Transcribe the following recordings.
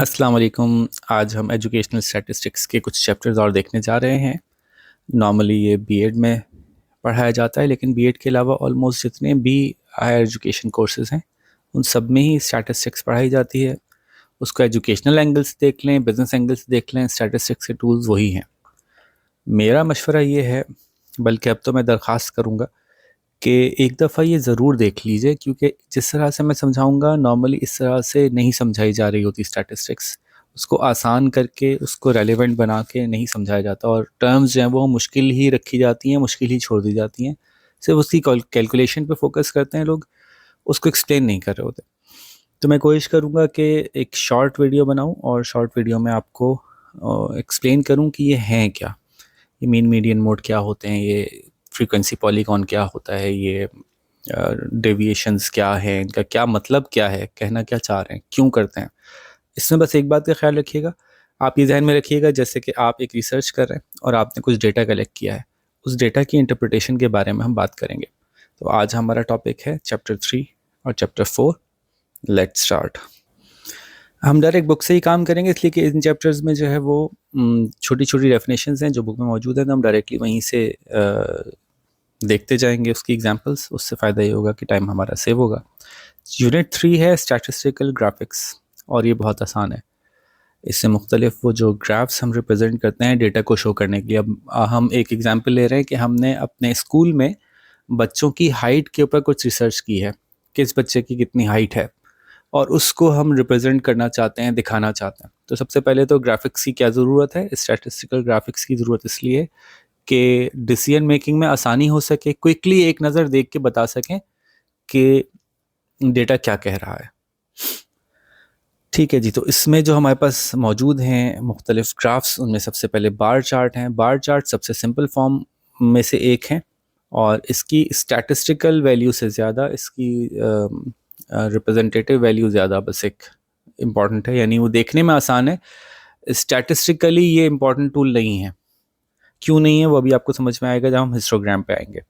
अस्सलाम वालेकुम। आज हम एजुकेशनल स्टैटिस्टिक्स के कुछ चैप्टर्स और देखने जा रहे हैं। नॉर्मली ये बीएड में पढ़ाया जाता है, लेकिन बीएड के अलावा ऑलमोस्ट जितने भी हायर एजुकेशन कोर्सेज हैं उन सब में ही स्टैटिस्टिक्स पढ़ाई जाती है। उसको एजुकेशनल एंगल से देख लें, बिजनेस एंगल से देख लें, स्टैटिस्टिक्स के टूल्स वही हैं। मेरा मशवरा ये है, बल्कि अब तो मैं दरख्वास्त करूँगा कि एक दफ़ा ये ज़रूर देख लीजिए, क्योंकि जिस तरह से मैं समझाऊंगा नॉर्मली इस तरह से नहीं समझाई जा रही होती स्टैटिस्टिक्स। उसको आसान करके, उसको रेलेवेंट बना के नहीं समझाया जाता, और टर्म्स जो हैं वो मुश्किल ही रखी जाती हैं, मुश्किल ही छोड़ दी जाती हैं। सिर्फ उसकी कैलकुलेशन पे फोकस करते हैं लोग, उसको एक्सप्लेन नहीं कर रहे होते। तो मैं कोशिश करूँगा कि एक शॉर्ट वीडियो बनाऊँ और शॉर्ट वीडियो में आपको एक्सप्लेन करूँ कि ये हैं क्या, ये मीन मीडियन मोड क्या होते हैं, ये फ्रीक्वेंसी पॉलीगॉन क्या होता है, ये डेविएशंस क्या है, इनका क्या मतलब क्या है, कहना क्या चाह रहे हैं, क्यों करते हैं। इसमें बस एक बात का ख्याल रखिएगा, आप ये ध्यान में रखिएगा जैसे कि आप एक रिसर्च कर रहे हैं और आपने कुछ डेटा कलेक्ट किया है, उस डेटा की इंटरप्रिटेशन के बारे में हम बात करेंगे। तो आज हमारा टॉपिक है चैप्टर 3 और चैप्टर 4। Let's start. हम डायरेक्ट बुक से ही काम करेंगे, इसलिए कि इन चैप्टर्स में जो है वो छोटी छोटी डेफिनेशंस हैं जो बुक में मौजूद हैं, तो हम डायरेक्टली वहीं से देखते जाएंगे उसकी एग्जांपल्स। उससे फ़ायदा ये होगा कि टाइम हमारा सेव होगा। यूनिट 3 है स्टैटिस्टिकल ग्राफिक्स, और ये बहुत आसान है। इससे मुख्तलिफ वो जो ग्राफ्स हम रिप्रेजेंट करते हैं डेटा को शो करने के लिए। अब हम एक एग्जांपल ले रहे हैं कि हमने अपने स्कूल में बच्चों की हाइट के ऊपर कुछ रिसर्च की है, किस बच्चे की कितनी हाइट है, और उसको हम रिप्रेजेंट करना चाहते हैं, दिखाना चाहते हैं। तो सबसे पहले तो ग्राफिक्स की क्या ज़रूरत है। स्टैटिस्टिकल ग्राफिक्स की ज़रूरत इसलिए कि डिसीजन मेकिंग में आसानी हो सके, क्विकली एक नज़र देख के बता सकें कि डेटा क्या कह रहा है। ठीक है जी, तो इसमें जो हमारे पास मौजूद हैं मुख्तलिफ ग्राफ्स, उनमें सबसे पहले बार चार्ट हैं। बार चार्ट सबसे सिंपल फॉर्म में से एक है, और इसकी स्टैटिस्टिकल वैल्यू से ज़्यादा इसकी रिप्रेजेंटेटिव वैल्यू ज़्यादा बस एक इम्पॉर्टेंट है, यानी वो देखने में आसान है। स्टैटिस्टिकली ये इम्पॉर्टेंट टूल नहीं है। क्यों नहीं है वो अभी आपको समझ में आएगा जब हम हिस्टोग्राम पे आएंगे।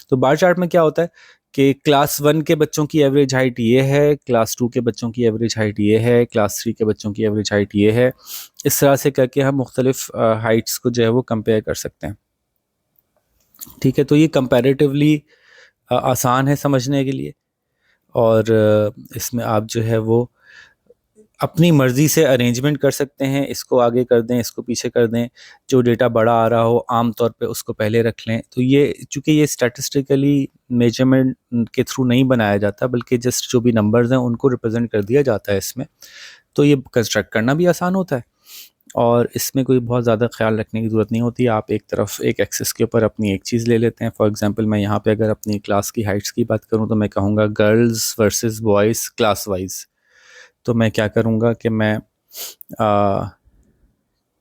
तो बार चार्ट में क्या होता है कि क्लास 1 के बच्चों की एवरेज हाइट ये है, क्लास 2 के बच्चों की एवरेज हाइट ये है, क्लास 3 के बच्चों की एवरेज हाइट ये है। इस तरह से करके हम मुख्तलिफ हाइट्स को जो है वो कंपेयर कर सकते हैं। ठीक है, तो ये कंपैरेटिवली आसान है समझने के लिए, और इसमें आप जो है वो अपनी मर्ज़ी से अरेंजमेंट कर सकते हैं, इसको आगे कर दें, इसको पीछे कर दें, जो डेटा बड़ा आ रहा हो आम तौर पे उसको पहले रख लें। तो ये चूँकि ये स्टैटिस्टिकली मेजरमेंट के थ्रू नहीं बनाया जाता, बल्कि जस्ट जो भी नंबर्स हैं उनको रिप्रेजेंट कर दिया जाता है इसमें, तो ये कंस्ट्रक्ट करना भी आसान होता है, और इसमें कोई बहुत ज़्यादा ख्याल रखने की ज़रूरत नहीं होती। आप एक तरफ एक एक्सिस के ऊपर अपनी एक चीज़ ले लेते हैं। फॉर एग्जांपल मैं यहाँ पे अगर अपनी क्लास की हाइट्स की बात करूँ तो मैं कहूँगा girls versus boys class wise. तो मैं क्या करूँगा कि मैं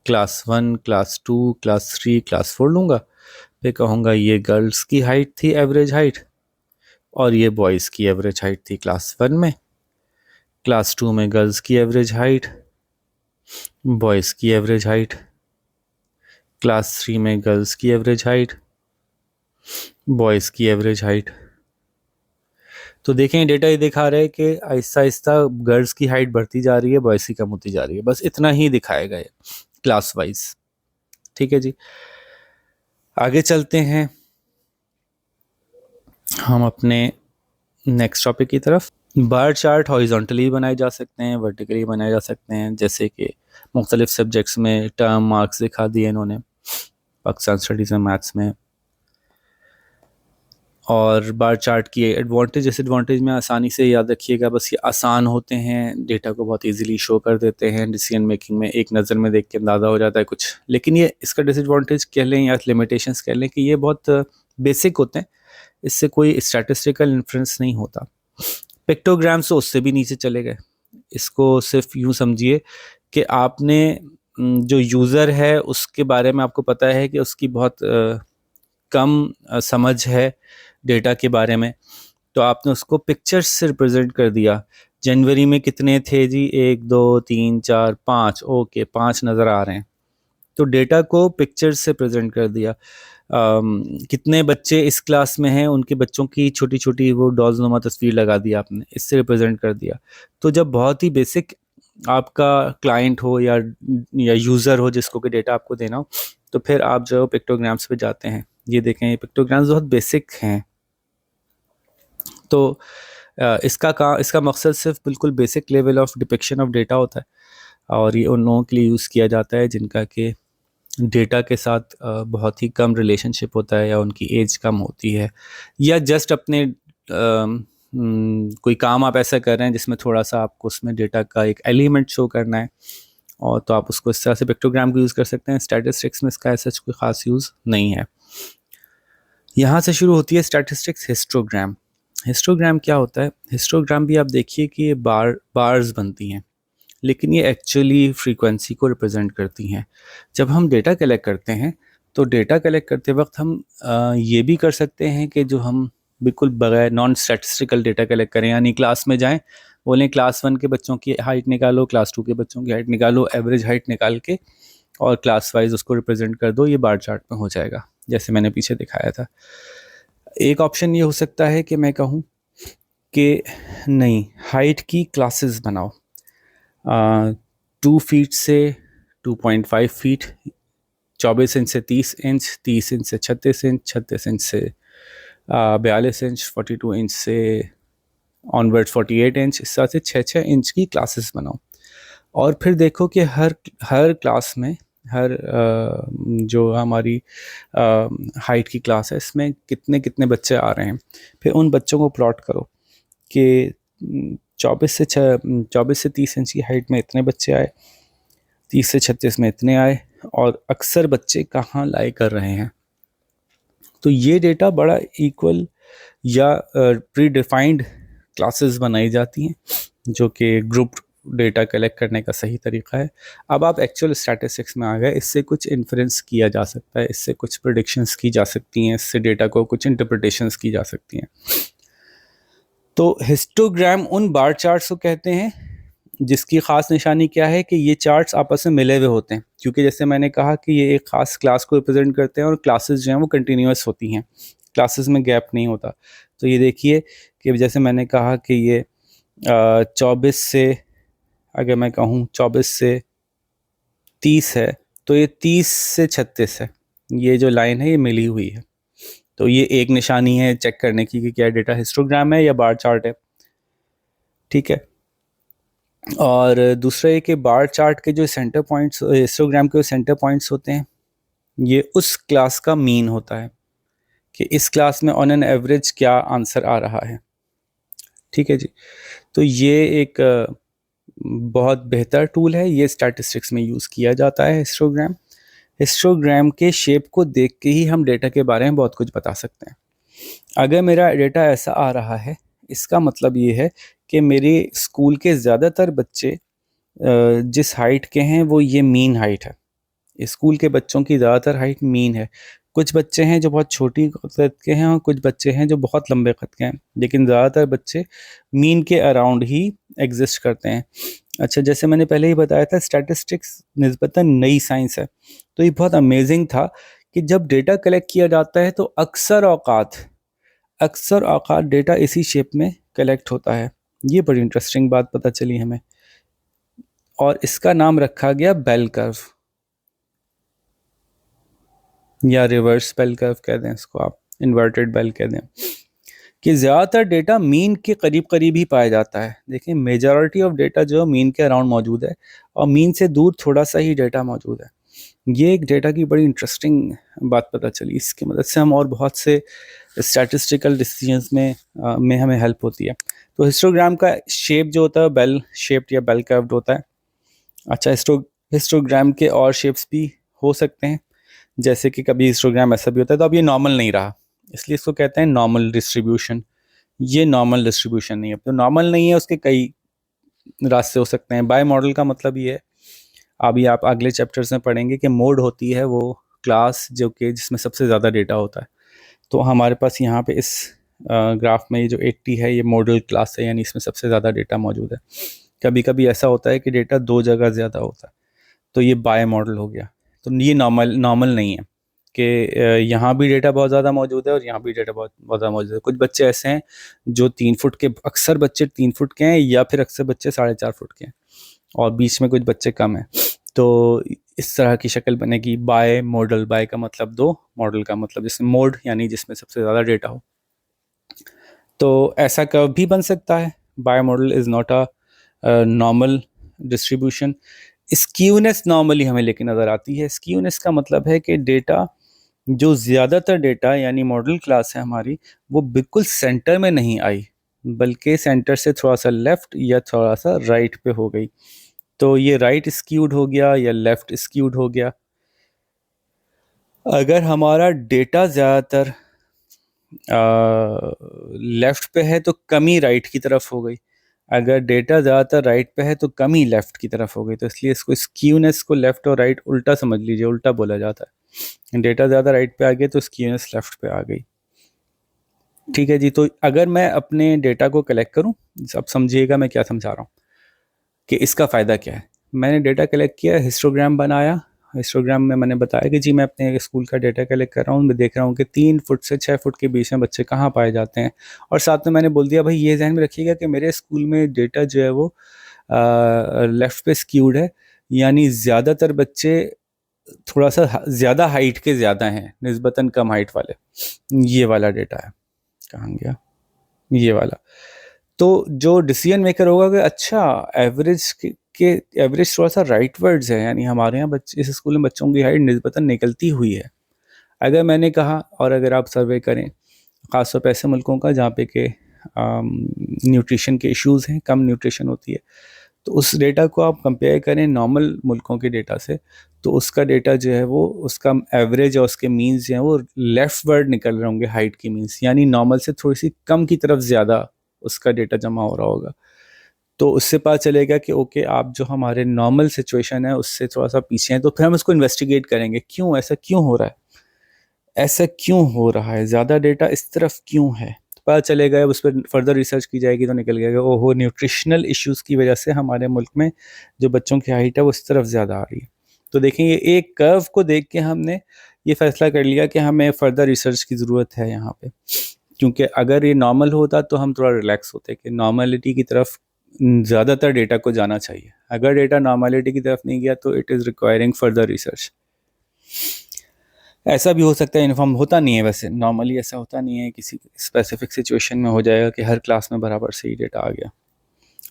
क्लास 1, क्लास 2, क्लास 3, क्लास 4 लूँगा। फिर कहूँगा ये गर्ल्स की हाइट थी एवरेज हाइट, और ये बॉयज़ की एवरेज हाइट थी क्लास 1 में। क्लास 2 में गर्ल्स की एवरेज हाइट, बॉयज़ की एवरेज हाइट। क्लास 3 में गर्ल्स की एवरेज हाइट, बॉयज़ की एवरेज हाइट। तो देखें डेटा ये दिखा रहा है कि आहिस्ता आहिस्ता गर्ल्स की हाइट बढ़ती जा रही है, बॉयज़ की कम होती जा रही है। बस इतना ही दिखाएगा ये क्लास वाइज। ठीक है जी, आगे चलते हैं हम अपने नेक्स्ट टॉपिक की तरफ। बार चार्ट हॉरिजॉन्टली बनाए जा सकते हैं, वर्टिकली बनाए जा सकते हैं, जैसे कि मुख्तलिफ सब्जेक्ट्स में टर्म मार्क्स दिखा दिए इन्होंने, पाकिस्तान स्टडीज़ में, मैथ्स में। और बार चार्ट की एडवांटेज डिसएडवांटेज में आसानी से याद रखिएगा, बस ये आसान होते हैं, डेटा को बहुत इजीली शो कर देते हैं, डिसीजन मेकिंग में एक नज़र में देख के अंदाज़ा हो जाता है कुछ। लेकिन ये इसका डिसएडवांटेज कह लें या लिमिटेशंस कह लें कि ये बहुत बेसिक होते हैं, इससे कोई स्टैटिस्टिकल इन्फ्लुएंस नहीं होता। पिक्टोग्राम्स तो उससे भी नीचे चले गए। इसको सिर्फ यूँ समझिए कि आपने जो यूज़र है उसके बारे में आपको पता है कि उसकी बहुत कम समझ है डेटा के बारे में, तो आपने उसको पिक्चर्स से रिप्रेजेंट कर दिया। जनवरी में कितने थे जी, 1 2 3 4 5, ओके 5 नज़र आ रहे हैं, तो डेटा को पिक्चर्स से प्रेजेंट कर दिया। कितने बच्चे इस क्लास में हैं, उनके बच्चों की छोटी छोटी वो डॉल्स नुमा तस्वीर लगा दी आपने, इससे रिप्रेजेंट कर दिया। तो जब बहुत ही बेसिक आपका क्लाइंट हो या यूज़र हो जिसको कि डेटा आपको देना हो, तो फिर आप जो पिक्टोग्राम्स पे जाते हैं। ये देखें, ये पिक्टोग्राम्स बहुत बेसिक हैं। तो इसका मकसद सिर्फ बिल्कुल basic level of depiction of data होता है, और ये उन लोगों के लिए यूज़ किया जाता है जिनका कि डेटा के साथ बहुत ही कम रिलेशनशिप होता है, या उनकी एज कम होती है, या जस्ट अपने कोई काम आप ऐसा कर रहे हैं जिसमें थोड़ा सा आपको उसमें डेटा का एक एलिमेंट शो करना है, और तो आप उसको इस तरह से पिक्टोग्राम को यूज़ कर सकते हैं। स्टैटिस्टिक्स में इसका ऐसा कोई ख़ास यूज़ नहीं है। यहाँ से शुरू होती है स्टैटिस्टिक्स हिस्टोग्राम। हिस्टोग्राम क्या होता है? हिस्टोग्राम भी आप देखिए कि ये बार्स बनती हैं, लेकिन ये एक्चुअली फ्रीक्वेंसी को रिप्रेजेंट करती हैं। जब हम डेटा कलेक्ट करते हैं, तो डेटा कलेक्ट करते वक्त हम ये भी कर सकते हैं कि जो हम बिल्कुल बगैर नॉन स्टैटिस्टिकल डेटा कलेक्ट करें, यानी क्लास में जाएं, बोलें क्लास 1 के बच्चों की हाइट निकालो, क्लास 2 के बच्चों की हाइट निकालो, एवरेज हाइट निकाल के और क्लास वाइज उसको रिप्रेजेंट कर दो, ये बार चार्ट में हो जाएगा जैसे मैंने पीछे दिखाया था। एक ऑप्शन ये हो सकता है कि मैं कहूँ कि नहीं, हाइट की क्लासेस बनाओ, 2 फीट से 2.5 फीट, 24 इंच से 30 इंच, 30 इंच से 36 इंच, 36 इंच से 42 इंच, 42 इंच से ऑनवर्ड 48 इंच, इस तरह से 6-6 इंच की क्लासेस बनाओ। और फिर देखो कि हर क्लास में, हर जो हमारी हाइट की क्लास है, इसमें कितने कितने बच्चे आ रहे हैं। फिर उन बच्चों को प्लॉट करो कि 24 से 30 इंच की हाइट में इतने बच्चे आए, 30 से 36 में इतने आए, और अक्सर बच्चे कहाँ लाई कर रहे हैं। तो ये डेटा बड़ा इक्वल या प्री डिफाइंड क्लासेस बनाई जाती हैं, जो कि ग्रुप डेटा कलेक्ट करने का सही तरीका है। अब आप एक्चुअल स्टैटिस्टिक्स में आ गए, इससे कुछ इन्फ्रेंस किया जा सकता है, इससे कुछ प्रेडिक्शंस की जा सकती हैं, इससे डेटा को कुछ इंटरप्रिटेशंस की जा सकती हैं। तो हिस्टोग्राम उन बार चार्ट्स को कहते हैं जिसकी ख़ास निशानी क्या है कि ये चार्ट्स आपस में मिले हुए होते हैं, क्योंकि जैसे मैंने कहा कि ये एक ख़ास क्लास को रिप्रेजेंट करते हैं, और क्लासेस जो हैं वो कंटिन्यूस होती हैं, क्लासेस में गैप नहीं होता। तो ये देखिए कि जैसे मैंने कहा कि ये 24 से, अगर मैं कहूँ 24 से 30 है, तो ये 30 से 36 है, ये जो लाइन है ये मिली हुई है। तो ये एक निशानी है चेक करने की कि क्या डेटा हिस्टोग्राम है या बार चार्ट है। ठीक है। और दूसरा ये कि बार चार्ट के जो सेंटर पॉइंट्स, हिस्टोग्राम के जो सेंटर पॉइंट्स होते हैं, ये उस क्लास का मीन होता है कि इस क्लास में ऑन एन एवरेज क्या आंसर आ रहा है। ठीक है जी। तो ये एक बहुत बेहतर टूल है, ये स्टैटिस्टिक्स में यूज़ किया जाता है हिस्टोग्राम। हिस्टोग्राम के शेप को देख के ही हम डेटा के बारे में बहुत कुछ बता सकते हैं। अगर मेरा डेटा ऐसा आ रहा है, इसका मतलब ये है कि मेरे स्कूल के ज़्यादातर बच्चे जिस हाइट के हैं वो ये मीन हाइट है। स्कूल के बच्चों की ज़्यादातर हाइट मीन है। कुछ बच्चे हैं जो बहुत छोटी कद के हैं, और कुछ बच्चे हैं जो बहुत लंबे कद के हैं, लेकिन ज़्यादातर बच्चे मीन के अराउंड ही एग्जिस्ट करते हैं। अच्छा, जैसे मैंने पहले ही बताया था, स्टैटिस्टिक्स निस्बतन नई साइंस है, तो ये बहुत अमेजिंग था कि जब डेटा कलेक्ट किया जाता है तो अक्सर औकात डेटा इसी शेप में कलेक्ट होता है। ये बड़ी इंटरेस्टिंग बात पता चली हमें, और इसका नाम रखा गया बेल कर्व, या रिवर्स बेल कर्व कह दें इसको, आप इन्वर्टेड बेल कह दें, कि ज़्यादातर डेटा मीन के करीब करीब ही पाया जाता है। देखिए, मेजॉरिटी ऑफ डेटा जो मीन के अराउंड मौजूद है, और मीन से दूर थोड़ा सा ही डेटा मौजूद है। ये एक डेटा की बड़ी इंटरेस्टिंग बात पता चली। इसकी मदद से हम और बहुत से स्टैटिस्टिकल डिसीजंस में हमें हेल्प होती है। तो हिस्टोग्राम का शेप जो होता है बेल शेप्ड या बेल कर्व्ड होता है। अच्छा, हिस्टोग्राम के और शेप्स भी हो सकते हैं, जैसे कि कभी हिस्टोग्राम ऐसा भी होता है, तो अब ये नॉर्मल नहीं रहा, इसलिए इसको कहते हैं नॉर्मल डिस्ट्रीब्यूशन। ये नॉर्मल डिस्ट्रीब्यूशन नहीं है। तो नॉर्मल नहीं है, उसके कई रास्ते हो सकते हैं। बाय मॉडल का मतलब ये है, अभी आप अगले चैप्टर्स में पढ़ेंगे कि मोड होती है वो क्लास जो कि जिसमें सबसे ज़्यादा डेटा होता है। तो हमारे पास यहाँ पे इस ग्राफ में ये जो 80 है, ये मॉडल क्लास है, यानी इसमें सबसे ज़्यादा डेटा मौजूद है। कभी कभी ऐसा होता है कि डेटा दो जगह ज़्यादा होता है, तो ये बाय मॉडल हो गया। तो ये नॉर्मल नहीं है कि यहाँ भी डेटा बहुत ज़्यादा मौजूद है और यहाँ भी डेटा बहुत बहुत ज़्यादा मौजूद है। कुछ बच्चे ऐसे हैं जो 3 फुट के, अक्सर बच्चे 3 फुट के हैं, या फिर अक्सर बच्चे 4.5 फुट के हैं। और बीच में कुछ बच्चे कम हैं, तो इस तरह की शक्ल बनेगी। बाय मॉडल, बाय का मतलब दो, मॉडल का मतलब जिसमें मोड यानी जिसमें सबसे ज़्यादा डेटा हो। तो ऐसा कर्व भी बन सकता है। Bimodal is not a normal distribution. Skewness normally हमें लेके नज़र आती है। स्क्यूनेस का मतलब है कि डेटा, जो ज़्यादातर डेटा यानी मॉडल क्लास है हमारी, वो बिल्कुल सेंटर में नहीं आई, बल्कि सेंटर से थोड़ा सा लेफ़्ट या थोड़ा सा राइट पे हो गई। तो ये राइट स्क्यूड हो गया या लेफ़्ट स्क्यूड हो गया। अगर हमारा डेटा ज़्यादातर लेफ़्ट पे है तो कमी राइट की तरफ हो गई। अगर डेटा ज़्यादातर राइट पे है तो कमी लेफ़्ट की तरफ हो गई। तो इसलिए इसको स्क्यूनेस को लेफ़्ट और राइट उल्टा समझ लीजिए, उल्टा बोला जाता है। डेटा ज़्यादा राइट पे आ गया तो स्क्यूनेस लेफ़्ट पे आ गई। ठीक है जी। तो अगर मैं अपने डेटा को कलेक्ट करूं, अब समझिएगा मैं क्या समझा रहा हूँ कि इसका फ़ायदा क्या है। मैंने डेटा कलेक्ट किया, हिस्टोग्राम बनाया। हिस्टोग्राम में मैंने बताया कि जी मैं अपने स्कूल का डेटा कलेक्ट कर रहा हूँ, मैं देख रहा हूँ कि 3 फुट से 6 फुट के बीच में बच्चे कहाँ पाए जाते हैं। और साथ में मैंने बोल दिया भाई ये ध्यान में रखिएगा कि मेरे स्कूल में डेटा जो है वो लेफ़्ट पे स्क्यूड है, यानी ज़्यादातर बच्चे थोड़ा सा ज़्यादा हाइट के ज़्यादा हैं, निस्बतन कम हाइट वाले। ये वाला डेटा है, कहाँ गया ये वाला। तो जो डिसीजन मेकर होगा कि अच्छा एवरेज के एवरेज थोड़ा सा राइट वर्ड्स है, यानी हमारे यहाँ बच्चे इस स्कूल में बच्चों की हाइट निस्बतन निकलती हुई है। अगर मैंने कहा, और अगर आप सर्वे करें ख़ासतौर पर ऐसे मुल्कों का जहाँ पे के न्यूट्रिशन के इश्यूज़ हैं, कम न्यूट्रिशन होती है, तो उस डेटा को आप कंपेयर करें नॉर्मल मुल्कों के डेटा से, तो उसका डेटा जो है वो, उसका एवरेज और उसके मीन्स जो हैं वो लेफ़्ट वर्ड निकल रहे होंगे हाइट की मीन्स, यानी नॉर्मल से थोड़ी सी कम की तरफ ज़्यादा उसका डेटा जमा हो रहा होगा। तो उससे पता चलेगा कि ओके आप जो हमारे नॉर्मल सिचुएशन है उससे थोड़ा सा पीछे हैं। तो फिर हम उसको इन्वेस्टिगेट करेंगे, क्यों ऐसा क्यों हो रहा है, ऐसा क्यों हो रहा है, ज़्यादा डेटा इस तरफ क्यों है। तो पता चलेगा, अब उस पर फर्दर रिसर्च की जाएगी तो निकल गया ओहो न्यूट्रिशनल इश्यूज़ की वजह से हमारे मुल्क में जो बच्चों की हाइट है वो इस तरफ ज़्यादा आ रही है। तो देखें, ये एक कर्व को देख के हमने ये फैसला कर लिया कि हमें फर्दर रिसर्च की ज़रूरत है यहाँ पे, क्योंकि अगर ये नॉर्मल होता तो हम थोड़ा रिलैक्स होते कि नॉर्मलिटी की तरफ ज़्यादातर डेटा को जाना चाहिए। अगर डेटा नॉर्मलिटी की तरफ नहीं गया तो it is requiring further research. ऐसा भी हो सकता है, इन्फॉर्म होता नहीं है, वैसे नॉर्मली ऐसा होता नहीं है, किसी स्पेसिफिक सिचुएशन में हो जाएगा कि हर क्लास में बराबर से ही डेटा आ गया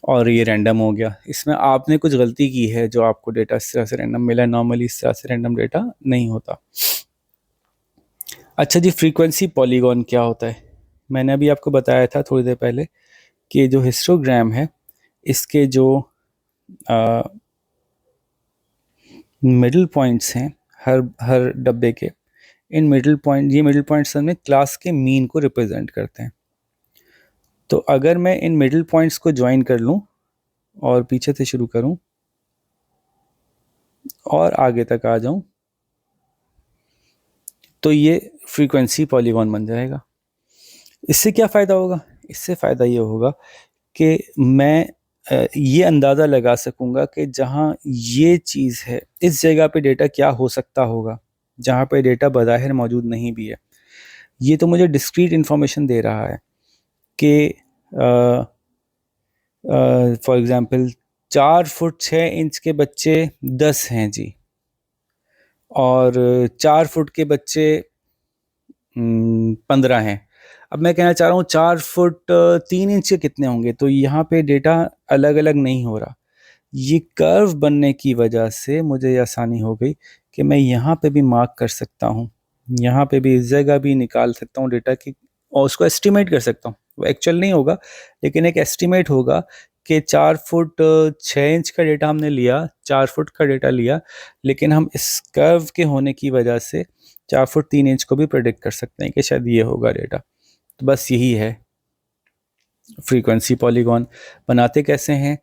और ये रैंडम हो गया। इसमें आपने कुछ गलती की है जो आपको डेटा इस तरह से रैंडम मिला है, नॉर्मली इस तरह से रैंडम डेटा नहीं होता। अच्छा जी, फ्रीक्वेंसी पॉलीगॉन क्या होता है? मैंने अभी आपको बताया था थोड़ी देर पहले कि जो हिस्टोग्राम है इसके जो मिडल पॉइंट्स हैं हर हर डब्बे के, इन मिडल पॉइंट, ये मिडल पॉइंट्स में क्लास के मीन को रिप्रेजेंट करते हैं। तो अगर मैं इन मिडल पॉइंट्स को ज्वाइन कर लूँ और पीछे से शुरू करूँ और आगे तक आ जाऊँ, तो ये फ्रीक्वेंसी पॉलीगॉन बन जाएगा। इससे क्या फ़ायदा होगा? इससे फ़ायदा ये होगा कि मैं ये अंदाज़ा लगा सकूँगा कि जहाँ ये चीज़ है इस जगह पे डेटा क्या हो सकता होगा, जहाँ पे डेटा बज़ाहिर मौजूद नहीं भी है। ये तो मुझे डिस्क्रीट इन्फॉर्मेशन दे रहा है कि फॉर एग्ज़ाम्पल 4 फुट 6 इंच के बच्चे 10 हैं जी, और 4 फुट के बच्चे 15 हैं। अब मैं कहना चाह रहा हूँ 4 फुट 3 इंच के कितने होंगे, तो यहाँ पे डेटा अलग-अलग नहीं हो रहा। ये कर्व बनने की वजह से मुझे ये आसानी हो गई कि मैं यहाँ पे भी मार्क कर सकता हूँ, यहाँ पे भी इस जगह भी निकाल सकता हूँ डेटा की, और उसको एस्टिमेट कर सकता हूँ। वो एक्चुअल नहीं होगा लेकिन एक एस्टिमेट होगा कि 4 फुट 6 इंच का डेटा हमने लिया, 4 फुट का डेटा लिया, लेकिन हम इस कर्व के होने की वजह से 4 फुट 3 इंच को भी प्रेडिक्ट कर सकते हैं कि शायद ये होगा डेटा। तो बस यही है। फ्रीक्वेंसी पॉलीगॉन बनाते कैसे हैं?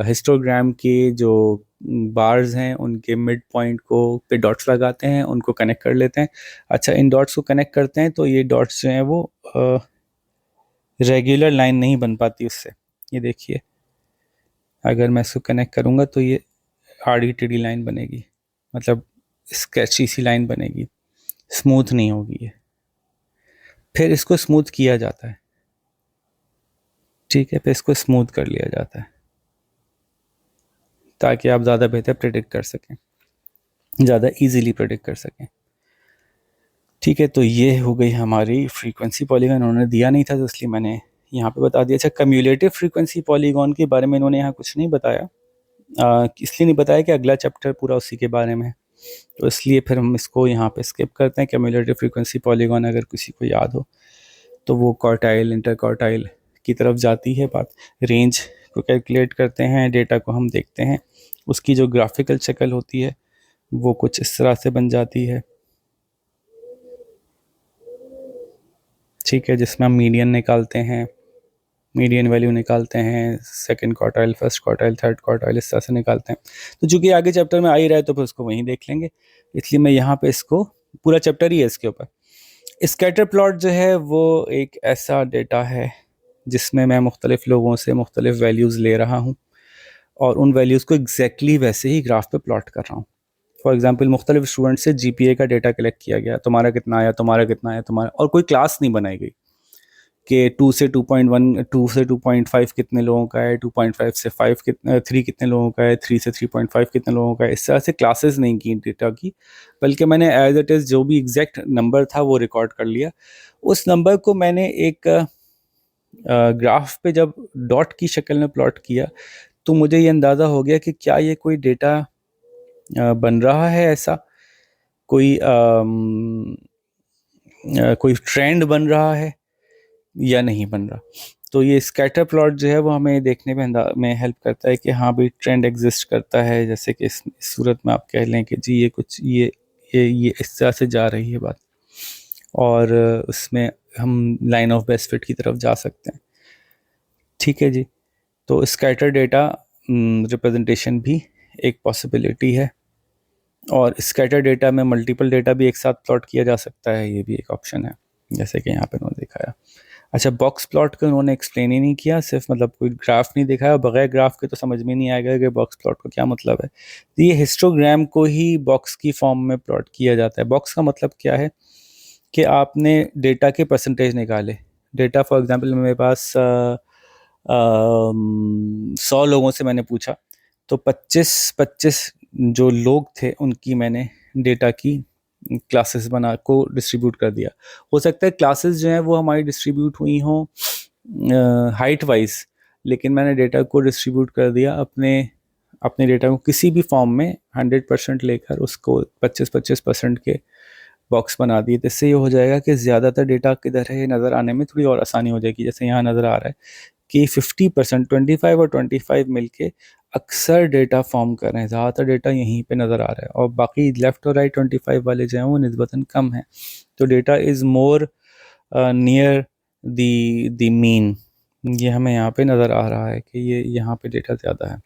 हिस्टोग्राम के जो बार्स हैं उनके मिड पॉइंट को पे डॉट्स लगाते हैं, उनको कनेक्ट कर लेते हैं। अच्छा, इन डॉट्स को कनेक्ट करते हैं तो ये डॉट्स जो हैं वो रेगुलर लाइन नहीं बन पाती उससे। ये देखिए, अगर मैं इसको कनेक्ट करूँगा तो ये आड़ी टेढ़ी लाइन बनेगी, मतलब स्केची सी लाइन बनेगी, स्मूथ नहीं होगी ये। फिर इसको स्मूथ किया जाता है, ठीक है, फिर इसको स्मूथ कर लिया जाता है। ताकि आप ज़्यादा बेहतर प्रेडिक्ट कर सकें, ज़्यादा इजीली प्रेडिक्ट कर सकें। ठीक है, तो ये हो गई हमारी फ्रीक्वेंसी पॉलीगॉन। उन्होंने दिया नहीं था तो इसलिए मैंने यहाँ पे बता दिया। अच्छा, कम्यूलेटिव फ्रीक्वेंसी पॉलीगॉन के बारे में इन्होंने यहाँ कुछ नहीं बताया, इसलिए नहीं बताया कि अगला चैप्टर पूरा उसी के बारे में है, तो इसलिए फिर हम इसको यहाँ पे स्किप करते हैं। कम्यूलेटिव फ्रीक्वेंसी पॉलीगॉन अगर किसी को याद हो तो वो क्वार्टाइल इंटर क्वार्टाइल की तरफ जाती है बात। रेंज को कैलकुलेट करते हैं, डेटा को हम देखते हैं, उसकी जो ग्राफिकल शक्ल होती है वो कुछ इस तरह से बन जाती है। ठीक है, जिसमें हम मीडियन निकालते हैं, मीडियन वैल्यू निकालते हैं, second quartile, first quartile, third quartile, इस तरह से निकालते हैं। तो चूंकि आगे चैप्टर में आ ही रहा है तो फिर उसको वहीं देख लेंगे, इसलिए मैं यहाँ पे इसको, पूरा चैप्टर ही है इसके ऊपर। स्कैटर प्लॉट जो है वो एक ऐसा डेटा है जिसमें मैं मुख्तलिफ लोगों से मुख्तलिफ वैल्यूज़ ले रहा हूँ और उन वैल्यूज़ को एग्जैक्टली वैसे ही ग्राफ पे प्लॉट कर रहा हूँ। फॉर एग्जांपल, मुख्तलिफ स्टूडेंट से जीपीए का डेटा कलेक्ट किया गया, तुम्हारा कितना आया, तुम्हारा कितना आया, तुम्हारा, और कोई क्लास नहीं बनाई गई कि 2 से 2.1, 2 से 2.5 कितने लोगों का है, 2.5 से 5 कितने, 3 कितने लोगों का है, 3 से 3.5 कितने लोगों का है। इस तरह से क्लासेस नहीं की डेटा की, बल्कि मैंने एज इट इज़ जो भी एग्जैक्ट नंबर था वो रिकॉर्ड कर लिया। उस नंबर को मैंने एक ग्राफ पे जब डॉट की शक्ल में प्लॉट किया तो मुझे ये अंदाज़ा हो गया कि क्या ये कोई डेटा बन रहा है, ऐसा कोई कोई ट्रेंड बन रहा है या नहीं बन रहा। तो ये स्कैटर प्लॉट जो है वो हमें देखने में हेल्प करता है कि हाँ भाई, ट्रेंड एग्जिस्ट करता है। जैसे कि इस सूरत में आप कह लें कि जी ये कुछ ये इस तरह से जा रही है बात, और उसमें हम लाइन ऑफ बेस्ट फिट की तरफ जा सकते हैं। ठीक है जी, तो स्कैटर डेटा रिप्रेजेंटेशन भी एक पॉसिबिलिटी है, और स्कैटर डेटा में मल्टीपल डेटा भी एक साथ प्लॉट किया जा सकता है, ये भी एक ऑप्शन है, जैसे कि यहाँ पे उन्होंने दिखाया। अच्छा, बॉक्स प्लॉट का उन्होंने एक्सप्लेन ही नहीं किया, सिर्फ मतलब कोई ग्राफ नहीं दिखाया, बगैर ग्राफ के तो समझ में नहीं आएगा कि बॉक्स प्लॉट का क्या मतलब है। तो ये हिस्टोग्राम को ही बॉक्स की फॉर्म में प्लॉट किया जाता है। बॉक्स का मतलब क्या है कि आपने डेटा के परसेंटेज निकाले। डेटा फॉर एग्जांपल मेरे पास 100 लोगों से मैंने पूछा, तो 25 जो लोग थे उनकी मैंने डेटा की क्लासेस बना को डिस्ट्रीब्यूट कर दिया। हो सकता है क्लासेस जो हैं वो हमारी डिस्ट्रीब्यूट हुई हों हाइट वाइज, लेकिन मैंने डेटा को डिस्ट्रीब्यूट कर दिया अपने डेटा को किसी भी फॉर्म में 100% लेकर उसको 25% के बॉक्स बना दिए। तो इससे ये हो जाएगा कि ज़्यादातर डेटा किधर है नज़र आने में थोड़ी और आसानी हो जाएगी। जैसे यहाँ नज़र आ रहा है कि 50%, 25 और 25 मिलके अक्सर डेटा फॉर्म कर रहे हैं, ज़्यादातर डेटा यहीं पे नज़र आ रहा है, और बाकी लेफ़्ट और राइट 25 वाले जो हैं वो निस्बतन कम हैं। तो data is more near the mean, ये हमें यहाँ पे नज़र आ रहा है कि ये यहाँ पे डेटा ज़्यादा है।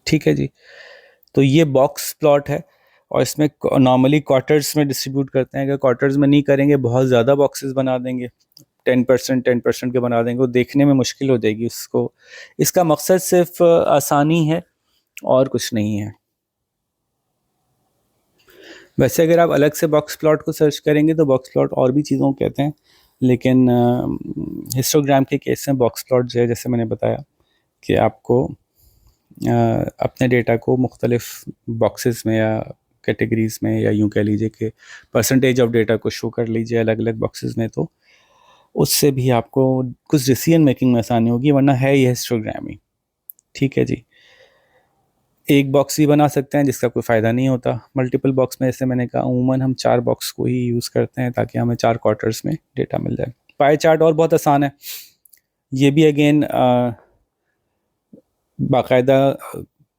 ठीक है जी, तो ये बॉक्स प्लॉट है, और इसमें नॉर्मली क्वार्टर्स में डिस्ट्रीब्यूट करते हैं। अगर क्वार्टर्स में नहीं करेंगे, बहुत ज़्यादा बॉक्सेस बना देंगे, 10% के बना देंगे, वो देखने में मुश्किल हो जाएगी उसको। इसका मकसद सिर्फ आसानी है और कुछ नहीं है। वैसे अगर आप अलग से बॉक्स प्लॉट को सर्च करेंगे तो बॉक्स प्लॉट और भी चीज़ों को कहते हैं, लेकिन हिस्टोग्राम के केस में बॉक्स प्लॉट जो है, जैसे मैंने बताया कि आपको अपने डेटा को मुख्तलिफ बॉक्सेस में या कैटेगरीज में, या यूँ कह लीजिए कि परसेंटेज ऑफ डेटा को शो कर लीजिए अलग अलग बॉक्सेस में, तो उससे भी आपको कुछ डिसीजन मेकिंग में आसानी होगी, वरना है ये हिस्टोग्राम ही। ठीक है जी, एक बॉक्स ही बना सकते हैं जिसका कोई फ़ायदा नहीं होता। मल्टीपल बॉक्स में, जैसे मैंने कहा, अमूमन हम 4 बॉक्स को ही यूज़ करते हैं ताकि हमें 4 क्वार्टर्स में डेटा मिल जाए। पाई चार्ट और बहुत आसान है, ये भी अगेन बाकायदा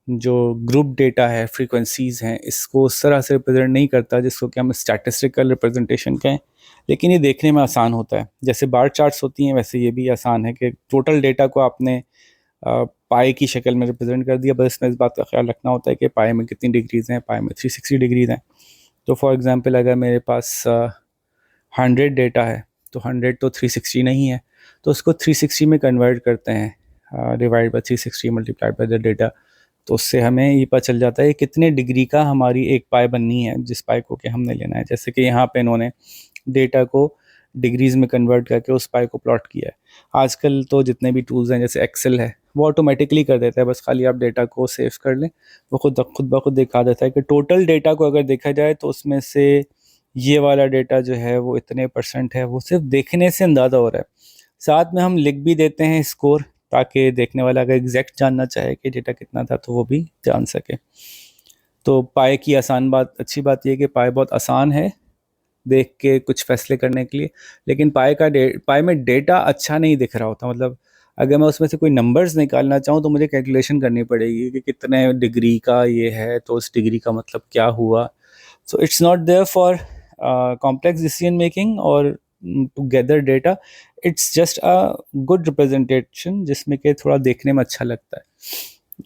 जो ग्रुप डेटा है, फ्रीक्वेंसीज़ हैं, इसको उस तरह से रिप्रेजेंट नहीं करता जिसको कि हम स्टैटिस्टिकल रिप्रेजेंटेशन कहें, लेकिन ये देखने में आसान होता है। जैसे बार चार्ट्स होती हैं, वैसे ये भी आसान है कि टोटल डेटा को आपने पाई की शक्ल में रिप्रेजेंट कर दिया। बस इसमें इस बात का ख्याल रखना होता है कि पाई में कितनी डिग्रीज़ हैं, पाई में 360 डिग्रीज़ हैं। तो फॉर एग्ज़ाम्पल, अगर मेरे पास 100 डेटा है तो 100 तो 360 नहीं है, तो उसको 360 में कन्वर्ट करते हैं, divide by 360 multiplied by the data. तो उससे हमें ये पता चल जाता है कितने डिग्री का हमारी एक पाई बननी है, जिस पाई को कि हमने लेना है। जैसे कि यहाँ पे इन्होंने डेटा को डिग्रीज़ में कन्वर्ट करके उस पाई को प्लॉट किया है। आजकल तो जितने भी टूल्स हैं, जैसे एक्सेल है, वो ऑटोमेटिकली कर देता है, बस खाली आप डेटा को सेव कर लें, वो खुद ब खुद दिखा देता है कि टोटल डेटा को अगर देखा जाए तो उसमें से ये वाला डेटा जो है वो इतने % है, वो सिर्फ देखने से अंदाज़ा हो रहा है। साथ में हम लिख भी देते हैं स्कोर, ताकि देखने वाला अगर एग्जैक्ट जानना चाहे कि डेटा कितना था तो वो भी जान सके। तो पाई की अच्छी बात ये है कि पाई बहुत आसान है देख के कुछ फैसले करने के लिए, लेकिन पाई में डेटा अच्छा नहीं दिख रहा होता। मतलब अगर मैं उसमें से कोई नंबर्स निकालना चाहूँ तो मुझे कैलकुलेशन करनी पड़ेगी कि कितने डिग्री का ये है, तो उस डिग्री का मतलब क्या हुआ। So it's not there for complex decision making और to gather data. It's just a good representation जिसमें कि थोड़ा देखने में अच्छा लगता है।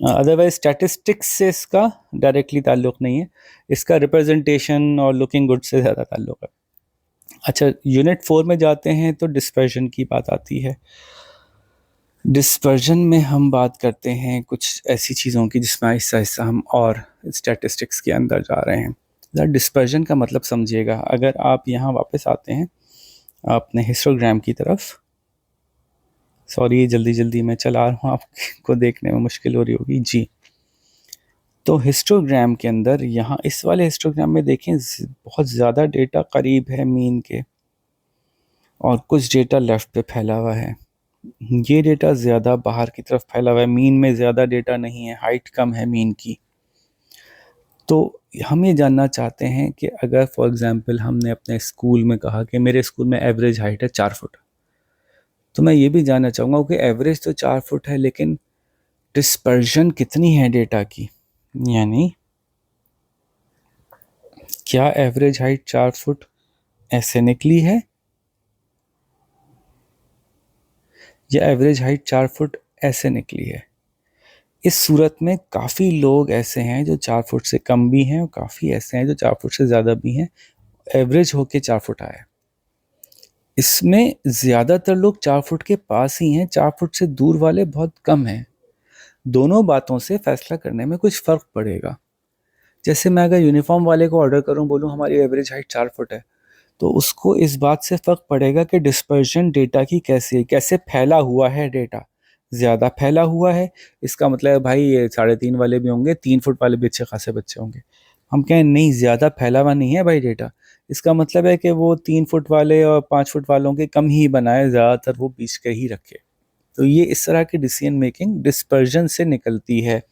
अदरवाइज स्टैटिस्टिक्स से इसका डायरेक्टली ताल्लुक़ नहीं है, इसका रिप्रेजेंटेशन और लुकिंग गुड से ज़्यादा ताल्लुक़ है। अच्छा, यूनिट 4 में जाते हैं तो डिस्पर्जन की बात आती है। डिस्पर्जन में हम बात करते हैं कुछ ऐसी चीज़ों की जिसमें आहिस्ता आहिस्ता हम और स्टैटिस्टिक्स के अंदर जा रहे हैं। डिस्पर्जन का मतलब समझिएगा। अगर आप यहाँ वापस आते हैं अपने हिस्टोग्राम की तरफ, सॉरी जल्दी जल्दी मैं चला रहा हूँ, आपको देखने में मुश्किल हो रही होगी जी। तो हिस्टोग्राम के अंदर यहाँ इस वाले हिस्टोग्राम में देखें बहुत ज़्यादा डेटा करीब है मीन के और कुछ डेटा लेफ़्ट पे फैला हुआ है। ये डेटा ज़्यादा बाहर की तरफ फैला हुआ है, मीन में ज़्यादा डेटा नहीं है, हाइट कम है मीन की। तो हम ये जानना चाहते हैं कि अगर फॉर एग्ज़ाम्पल हमने अपने स्कूल में कहा कि मेरे स्कूल में एवरेज हाइट है 4 फुट, तो मैं ये भी जानना चाहूँगा कि एवरेज तो 4 फुट है लेकिन डिस्पर्जन कितनी है डेटा की, यानी क्या एवरेज हाइट 4 फुट ऐसे निकली है या एवरेज हाइट 4 फुट ऐसे निकली है। इस सूरत में काफ़ी लोग ऐसे हैं जो 4 फुट से कम भी हैं और काफ़ी ऐसे हैं जो 4 फुट से ज़्यादा भी हैं, एवरेज होके 4 फुट आया। इसमें ज़्यादातर लोग 4 फुट के पास ही हैं, 4 फुट से दूर वाले बहुत कम हैं। दोनों बातों से फैसला करने में कुछ फ़र्क पड़ेगा। जैसे मैं अगर यूनिफॉर्म वाले को ऑर्डर करूं, बोलूं हमारी एवरेज हाइट 4 फुट है, तो उसको इस बात से फ़र्क पड़ेगा कि डिस्पर्जन डेटा की कैसे फैला हुआ है डेटा। ज़्यादा फैला हुआ है इसका मतलब है भाई ये 3.5 वाले भी होंगे, 3 फुट वाले भी अच्छे खासे बच्चे होंगे। हम कहें नहीं, ज़्यादा फैला हुआ नहीं है भाई डेटा, इसका मतलब है कि वो 3 फुट वाले और 5 फुट वालों के कम ही बनाए, ज़्यादातर वो बीच के ही रखे। तो ये इस तरह की डिसीजन मेकिंग डिस्पर्जन से निकलती है।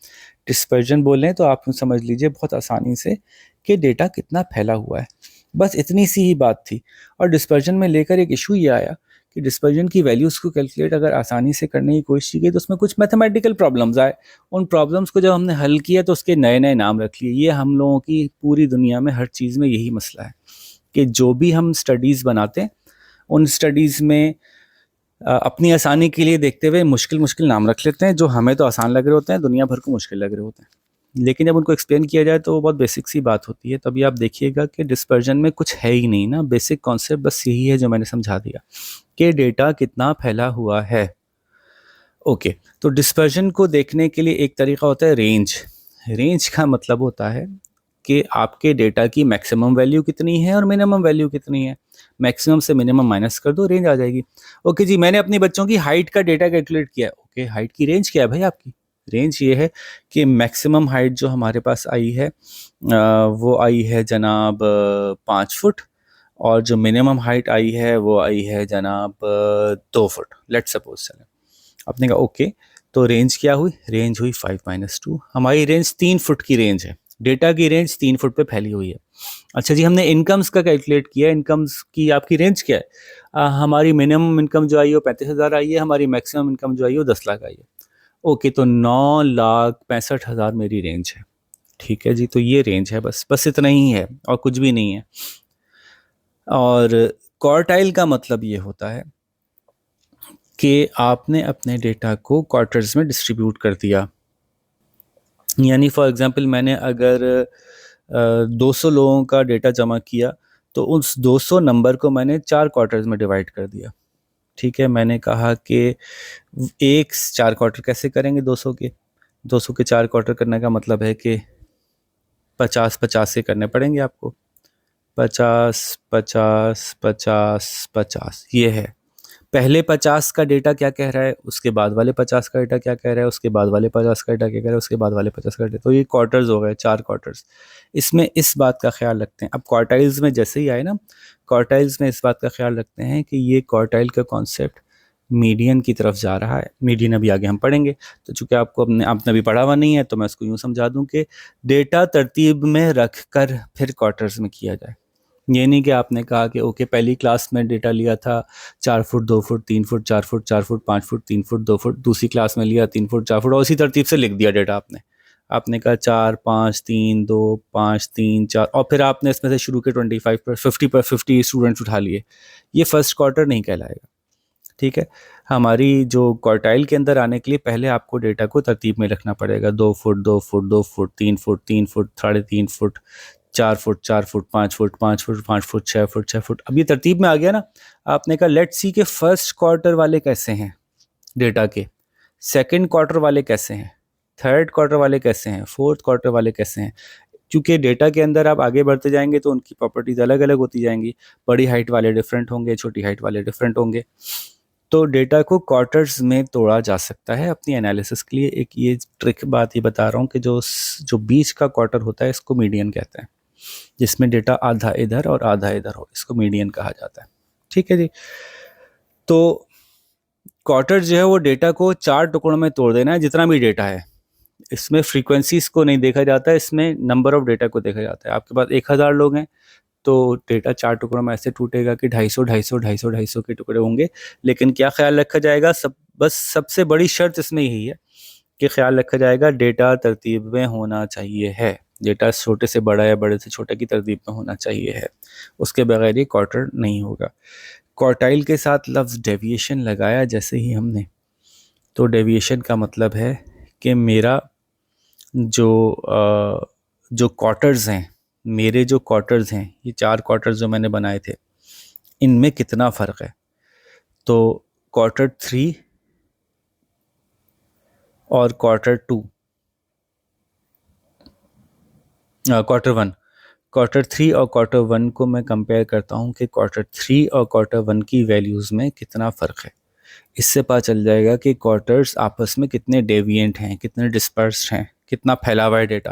डिस्पर्जन बोलें तो आप समझ लीजिए बहुत आसानी से कि डेटा कितना फैला हुआ है, बस इतनी सी ही बात थी। और डिस्पर्जन में लेकर एक इशू ये आया कि डिस्पर्जन की वैल्यूज़ को कैलकुलेट अगर आसानी से करने की कोशिश की तो उसमें कुछ मैथमेटिकल प्रॉब्लम्स आए। उन प्रॉब्लम्स को जब हमने हल किया तो उसके नए नए नाम रख लिए। ये हम लोगों की पूरी दुनिया में हर चीज़ में यही मसला है कि जो भी हम स्टडीज़ बनाते हैं उन स्टडीज़ में अपनी आसानी के लिए देखते हुए मुश्किल मुश्किल नाम रख लेते हैं, जो हमें तो आसान लग रहे होते हैं, दुनिया भर को मुश्किल लग रहे होते हैं। लेकिन जब उनको एक्सप्लेन किया जाए तो वो बहुत बेसिक सी बात होती है। तभी आप देखिएगा कि डिस्पर्जन में कुछ है ही नहीं ना, बेसिक कॉन्सेप्ट बस यही है जो मैंने समझा दिया कि डेटा कितना फैला हुआ है। ओके, तो डिस्पर्जन को देखने के लिए एक तरीका होता है रेंज। रेंज का मतलब होता है कि आपके डेटा की मैक्सिमम वैल्यू कितनी है और मिनिमम वैल्यू कितनी है। मैक्सिमम से मिनिमम माइनस कर दो, रेंज आ जाएगी। ओके जी, मैंने अपनी बच्चों की हाइट का डेटा कैलकुलेट किया। ओके, हाइट की रेंज क्या है भाई आपकी? रेंज ये है कि मैक्सिमम हाइट जो हमारे पास आई है वो आई है जनाब 5 फुट, और जो मिनिमम हाइट आई है वो आई है जनाब 2 फुट, लेट्स सपोज। चलें, आपने कहा ओके, तो रेंज क्या हुई? रेंज हुई 5-2। हमारी रेंज 3 फुट की रेंज है, डेटा की रेंज 3 फुट पे फैली हुई है। अच्छा जी, हमने इनकम्स का कैलकुलेट किया। इनकम्स की आपकी रेंज क्या है? हमारी मिनिमम इनकम जो आई है वो 35,000 आई है, हमारी मैक्सिमम इनकम जो आई है वो 10 लाख आई है। ओके, तो 9,65,000 मेरी रेंज है। ठीक है जी, तो ये रेंज है, बस इतना ही है और कुछ भी नहीं है। और क्वार्टाइल का मतलब ये होता है कि आपने अपने डेटा को क्वार्टर्स में डिस्ट्रीब्यूट कर दिया। यानी फॉर एग्जांपल मैंने अगर 200 लोगों का डेटा जमा किया तो उस 200 नंबर को मैंने 4 क्वार्टर्स में डिवाइड कर दिया। ठीक है, मैंने कहा कि एक 4 क्वार्टर कैसे करेंगे 200 के 4 क्वार्टर करने का मतलब है कि 50-50 से करने पड़ेंगे आपको। 50-50-50-50 ये है पहले 50 का डेटा क्या कह रहा है, उसके बाद वाले 50 का डेटा क्या कह रहा है, उसके बाद वाले 50 का डेटा क्या कह रहा है, उसके बाद वाले 50 का डेटा। तो ये क्वार्टर्स हो गए, 4 क्वार्टर्स। इसमें इस बात का ख्याल रखते हैं, अब क्वार्टाइल्स में जैसे ही आए ना, क्वार्टाइल्स में इस बात का ख्याल रखते हैं कि ये क्वार्टाइल का कॉन्सेप्ट मीडियन की तरफ जा रहा है। मीडियन अभी आगे हम पढ़ेंगे, तो चूंकि आपने अभी पढ़ा हुआ नहीं है तो मैं इसको यूँ समझा दूं कि डेटा तरतीब में रख कर फिर क्वार्टर्स में किया जाए। ये नहीं कि आपने कहा कि ओके पहली क्लास में डेटा लिया था 4 foot 2 foot 3 foot 4 foot 4 foot 5 foot 3 foot 2 foot, दूसरी क्लास में लिया 3 फुट 4 फुट, और उसी तरतीब से लिख दिया डेटा आपने कहा 4 5 3 2 5 3 4, और फिर आपने इसमें से शुरू के 25 पर 50 स्टूडेंट्स उठा लिए। ये फर्स्ट क्वार्टर नहीं कहलाएगा, ठीक है। हमारी जो क्वार्टाइल के अंदर आने के लिए पहले आपको डेटा को तरतीब में रखना पड़ेगा, 2 foot 2 foot 2 foot 3 foot 3 foot 3.5 foot 4 foot 4 foot 5 foot 5 foot 5 foot 6 foot 6 foot. अब ये तरतीब में आ गया ना। आपने कहा लेट्स सी के फर्स्ट क्वार्टर वाले कैसे हैं डेटा के, सेकंड क्वार्टर वाले कैसे हैं, थर्ड क्वार्टर वाले कैसे हैं, फोर्थ क्वार्टर वाले कैसे हैं। क्योंकि डेटा के अंदर आप आगे बढ़ते जाएंगे तो उनकी प्रॉपर्टीज अलग अलग होती जाएंगी, बड़ी हाइट वाले डिफरेंट होंगे, छोटी हाइट वाले डिफरेंट होंगे। तो डेटा को क्वार्टर्स में तोड़ा जा सकता है अपनी एनालिसिस के लिए। एक ये ट्रिक बात ये बता रहा हूँ कि जो बीच का क्वार्टर होता है इसको मीडियन कहते हैं, जिसमें डेटा आधा इधर और आधा इधर हो, इसको मीडियन कहा जाता है, ठीक है जी। तो क्वार्टर जो है वो डेटा को 4 टुकड़ों में तोड़ देना है, जितना भी डेटा है। इसमें फ्रीक्वेंसीज को नहीं देखा जाता है, इसमें नंबर ऑफ डेटा को देखा जाता है। आपके पास 1000 लोग हैं तो डेटा 4 टुकड़ों में ऐसे टूटेगा कि 250 के टुकड़े होंगे। लेकिन क्या ख्याल रखा जाएगा, बस सबसे बड़ी शर्त इसमें यही है कि ख्याल रखा जाएगा डेटा तरतीब में होना चाहिए है। डेटा छोटे से बड़ा या बड़े से छोटा की तरतीब में होना चाहिए है, उसके बगैर ये क्वार्टर नहीं होगा। क्वार्टाइल के साथ लफ्ज़ डेविएशन लगाया जैसे ही हमने, तो डेविएशन का मतलब है कि मेरा जो क्वार्टर्स हैं, मेरे जो क्वार्टर्स हैं, ये 4 क्वार्टर्स जो मैंने बनाए थे, इनमें कितना फ़र्क है। तो क्वार्टर 3 और क्वार्टर 2, क्वार्टर 1, क्वार्टर 3 और क्वार्टर 1 को मैं कंपेयर करता हूँ कि क्वार्टर 3 और क्वार्टर 1 की वैल्यूज़ में कितना फ़र्क है। इससे पता चल जाएगा कि क्वार्टर्स आपस में कितने डेविएंट हैं, कितने डिस्पर्स्ड हैं, कितना फैला हुआ है डेटा।